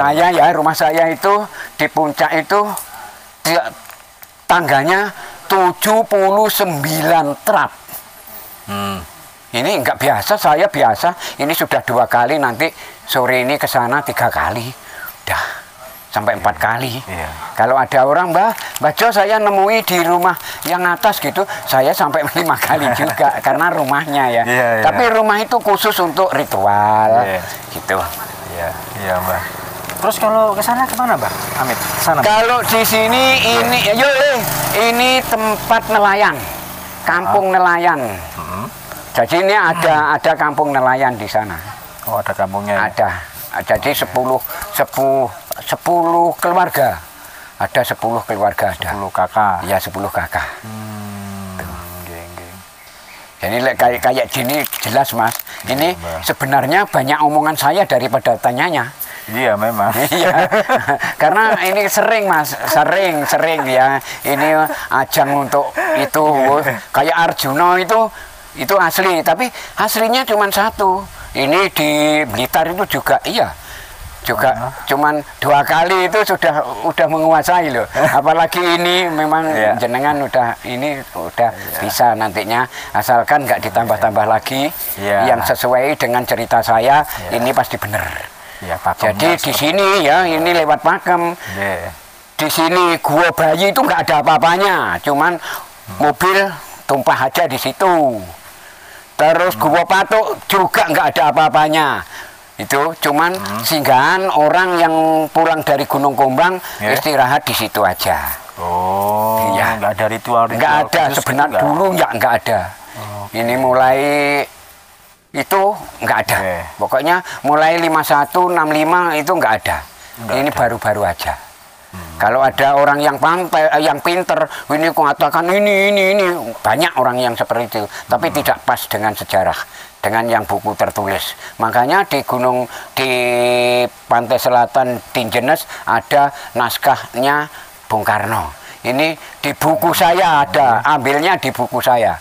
saya itu di puncak itu tangganya 79 trap. Ini nggak biasa, saya biasa. Ini sudah 2 kali, nanti sore ini ke sana 3 kali. Udah sampai 4 kali. Kalau ada orang, Mbak Jo saya nemui di rumah yang atas gitu, saya sampai 5 kali juga karena rumahnya ya. Tapi rumah itu khusus untuk ritual gitu. iya Mbah. Terus kalau ke sana kemana Mbah? Amit, sana. Kalau di sini ini ini tempat nelayan, kampung nelayan. Jadi ini ada kampung nelayan di sana. Oh, ada kampungnya. Ada. Jadi 10 keluarga. Ada 10 keluarga ada. 10 kakak. Iya, 10 kakak. Geng. Jadi kayak gini jelas Mas. Ini sebenarnya banyak omongan saya daripada tanyanya. Iya memang. Iya. Karena ini sering Mas, sering ya. Ini ajang untuk itu kayak Arjuna itu asli, tapi aslinya cuma satu. Ini di Blitar itu juga juga cuman 2 kali itu udah menguasai loh. Apalagi ini memang jenengan udah bisa nantinya, asalkan nggak ditambah-tambah lagi yang sesuai dengan cerita saya. Ini pasti bener. Jadi di sini ya ini lewat pakem. Di sini Gua Bayi itu nggak ada apa-apanya, cuman mobil tumpah aja di situ. Terus Gua Patuk juga nggak ada apa-apanya. Itu cuman singgahan orang yang pulang dari Gunung Kumbang istirahat di situ aja. Oh, iya. Nggak ada ritual nggak ada sebenarnya gitu, dulu nggak ada. Ini mulai itu nggak ada. Pokoknya mulai 51, 65 itu nggak ada. Ini baru-baru aja. Kalau ada orang yang yang pinter, ini mengatakan ini banyak orang yang seperti itu, tapi tidak pas dengan sejarah, dengan yang buku tertulis. Makanya di pantai selatan Tinjenes ada naskahnya Bung Karno. Ini di buku saya ada, ambilnya di buku saya.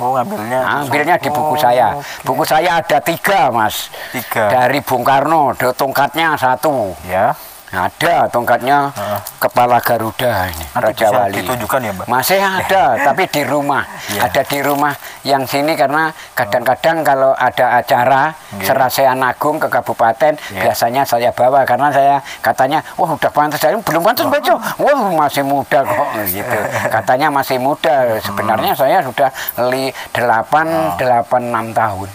Oh, ambilnya di buku saya. Buku saya ada 3 Mas. 3 dari Bung Karno, tongkatnya 1. Ya. Ada tongkatnya kepala Garuda ini, Raja Wali. Ditunjukkan ya Mbak? Masih ada, tapi di rumah. Ada di rumah yang sini karena kadang-kadang kalau ada acara Serasean Agung ke kabupaten, biasanya saya bawa karena saya katanya, wah udah pantas, saya belum pantas baca. Wah masih muda kok gitu. Katanya masih muda. Sebenarnya saya sudah 6 tahun.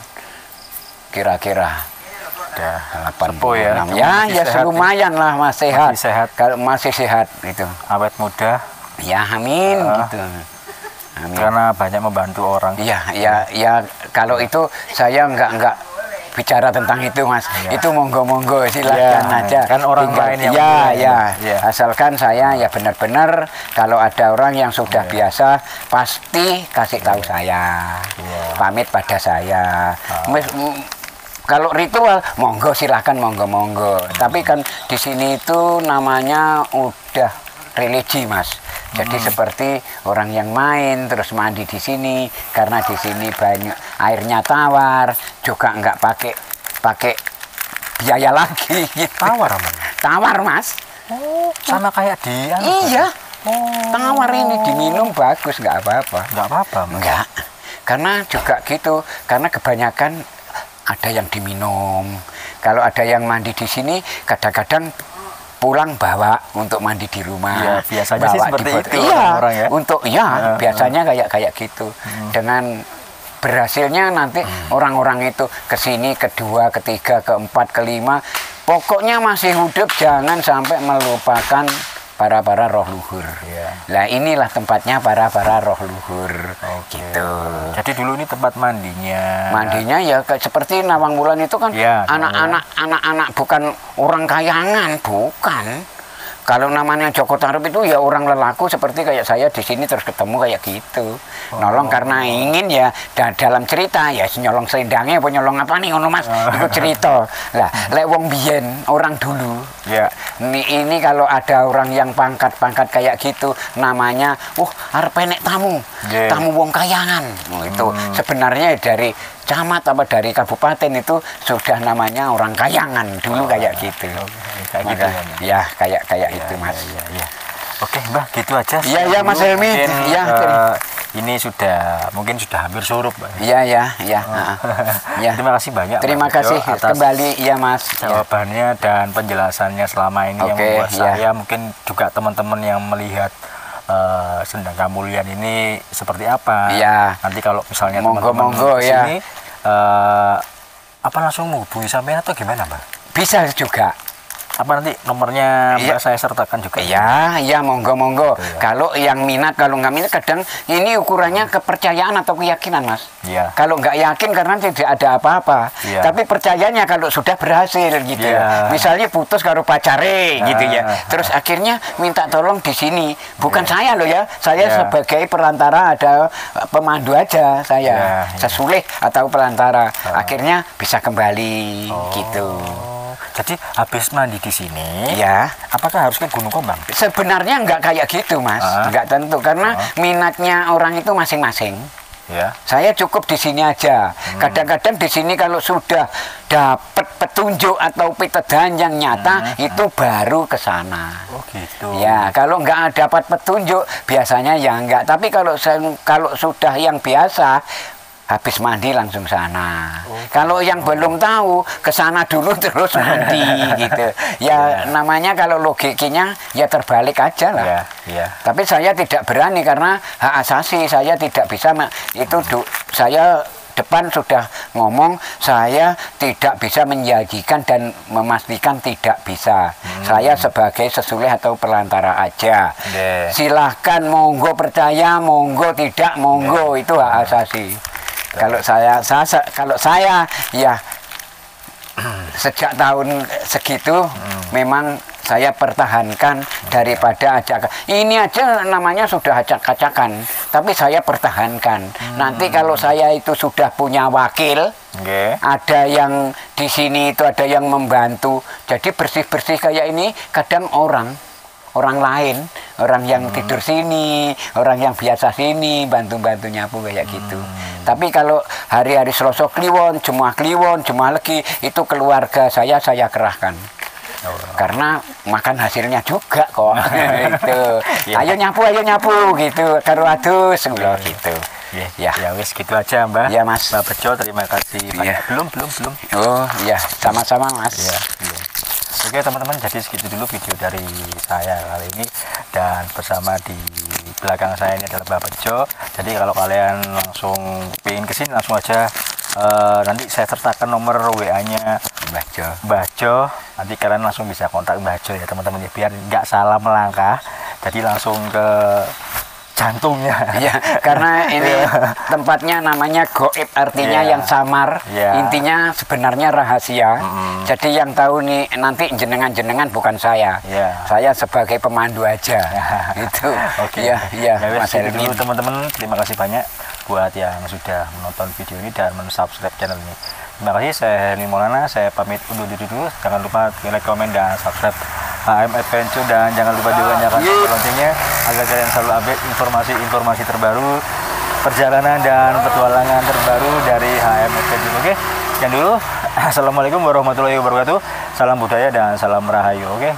Kira-kira. 8 ya lumayan lah Mas, sehat. Kalau masih sehat itu awet muda ya, amin gitu. Amin. Karena banyak membantu orang. Ya kalau itu saya enggak bicara tentang itu Mas. Itu monggo silakan aja kan orang lain yang asalkan saya ya benar-benar kalau ada orang yang sudah biasa pasti kasih tahu saya, pamit pada saya. Kalau ritual, monggo silahkan, monggo. Tapi kan di sini itu namanya udah religi Mas. Jadi seperti orang yang main terus mandi di sini, karena di sini banyak airnya tawar, juga nggak pakai biaya lagi. Gitu. Tawar Mas. Oh, sama kayak di. Iya. Tawar ini diminum bagus, nggak apa-apa. Nggak apa-apa. Nggak. Karena juga gitu, karena kebanyakan ada yang diminum. Kalau ada yang mandi di sini, kadang-kadang pulang bawa untuk mandi di rumah. Ya, biasanya sih seperti itu orang ya. Untuk biasanya kayak gitu. Dengan berhasilnya nanti orang-orang itu ke sini, kedua, ketiga, keempat, kelima, pokoknya masih hidup, jangan sampai melupakan para roh luhur. Nah inilah tempatnya para roh luhur. Gitu. Jadi dulu ini tempat mandinya. Mandinya ya seperti Nawang Wulan itu kan anak-anak bukan orang kayangan, bukan. Kalau namanya Joko Tarub itu ya orang lelaku seperti kayak saya di sini terus ketemu kayak gitu. Nolong karena ingin ya dalam cerita ya nyolong selendangnya apa nyolong apa nih ngono Mas. Itu cerita. Lah lek wong biyen orang dulu. Ya. Ini kalau ada orang yang pangkat kayak gitu namanya arep enek tamu. Tamu wong kayangan. Itu sebenarnya dari camat apa dari kabupaten itu sudah namanya orang kayangan dulu kayak gitu. Kayak gitu ya kayak itu Mas. Oke Mbah, gitu aja. Iya Mas Helmi. Ini mungkin sudah hampir surup Mbak. Iya. Terima kasih banyak. Terima kasih kembali ya Mas. Jawabannya dan penjelasannya selama ini yang membuat saya mungkin juga teman-teman yang melihat Sendang Kamulyan ini seperti apa. Nanti kalau misalnya teman-teman monggo sini apa langsung menghubungi sampean atau gimana Mbak? Bisa juga. Apa nanti nomornya Iya. saya sertakan juga? Ya, monggo. Ya. Kalau yang minat, kalau nggak minat, kadang ini ukurannya kepercayaan atau keyakinan, Mas. Iya. Kalau nggak yakin karena tidak ada apa-apa. Iya. Tapi percayanya kalau sudah berhasil gitu ya. Iya. Misalnya putus karo pacare gitu ya. Ah. Terus akhirnya minta tolong di sini. Bukan Iya. saya loh ya. Saya Iya. sebagai perantara, ada pemandu aja saya. Iya. Sesulih atau perantara. Akhirnya bisa kembali gitu. Jadi habis mandi di sini, Ya. apakah harus ke Gunung Kombang? Sebenarnya nggak kayak gitu, Mas. Ah. Nggak tentu, karena minatnya orang itu masing-masing. Ya. Saya cukup di sini aja. Kadang-kadang di sini kalau sudah dapat petunjuk atau pitedahan yang nyata, itu baru ke sana. Oh gitu. Ya, kalau nggak dapat petunjuk, biasanya ya nggak. Tapi kalau sudah yang biasa, habis mandi langsung sana. Kalau yang belum tahu, ke sana dulu terus mandi gitu. Ya namanya kalau logiknya ya terbalik aja lah. Ya, ya. Tapi saya tidak berani karena hak asasi, saya tidak bisa saya depan sudah ngomong, saya tidak bisa menjanjikan dan memastikan tidak bisa. Saya sebagai sesulih atau perantara aja. Nggih. Silahkan, monggo percaya, monggo tidak, monggo, itu hak asasi. Kalau saya ya sejak tahun segitu memang saya pertahankan daripada ajakan. Ini aja namanya sudah acak-acakan, tapi saya pertahankan. Nanti kalau saya itu sudah punya wakil, Nggih. ada yang di sini itu ada yang membantu. Jadi bersih-bersih kayak ini kadang orang lain, orang yang tidur sini, orang yang biasa sini, bantu-bantu nyapu kayak gitu. Tapi kalau hari-hari Selasa Kliwon, Jumat Kliwon, Jumat Legi, itu keluarga saya kerahkan. Karena makan hasilnya juga kok. Itu. Ya. Ayo nyapu gitu. Karo adus gitu. Ya, ya wis gitu aja, Mbah. Ya, Mas. Mbah Bejo, terima kasih. Iya. Belum. Oh, ya, sama-sama, Mas. Ya, belum. Oke teman-teman, jadi segitu dulu video dari saya kali ini, dan bersama di belakang saya ini adalah Mbah Bejo. Jadi kalau kalian langsung pengen kesini langsung aja, nanti saya sertakan nomor WA-nya Mbah Jo. Nanti kalian langsung bisa kontak Mbah Jo ya teman-teman ya, biar nggak salah melangkah. Jadi langsung ke jantungnya. Ya, karena ini tempatnya namanya goib, artinya Yeah. yang samar. Yeah. Intinya sebenarnya rahasia. Jadi yang tahu nih nanti jenengan bukan saya. Yeah. Saya sebagai pemandu aja. Itu. Oke. Ya, wes, Mas gitu Elvin. dulu teman-teman. Terima kasih banyak buat yang sudah menonton video ini dan mensubscribe channel ini. Terima kasih, saya Heni Maulana, saya pamit undur diri dulu. Jangan lupa like, komen, dan subscribe HM Adventure, dan jangan lupa juga nyalakan tombol loncengnya agar kalian selalu update informasi terbaru, perjalanan dan petualangan terbaru dari HM Adventure. Oke, sekian dulu. Assalamualaikum warahmatullahi wabarakatuh. Salam budaya dan salam rahayu. Oke.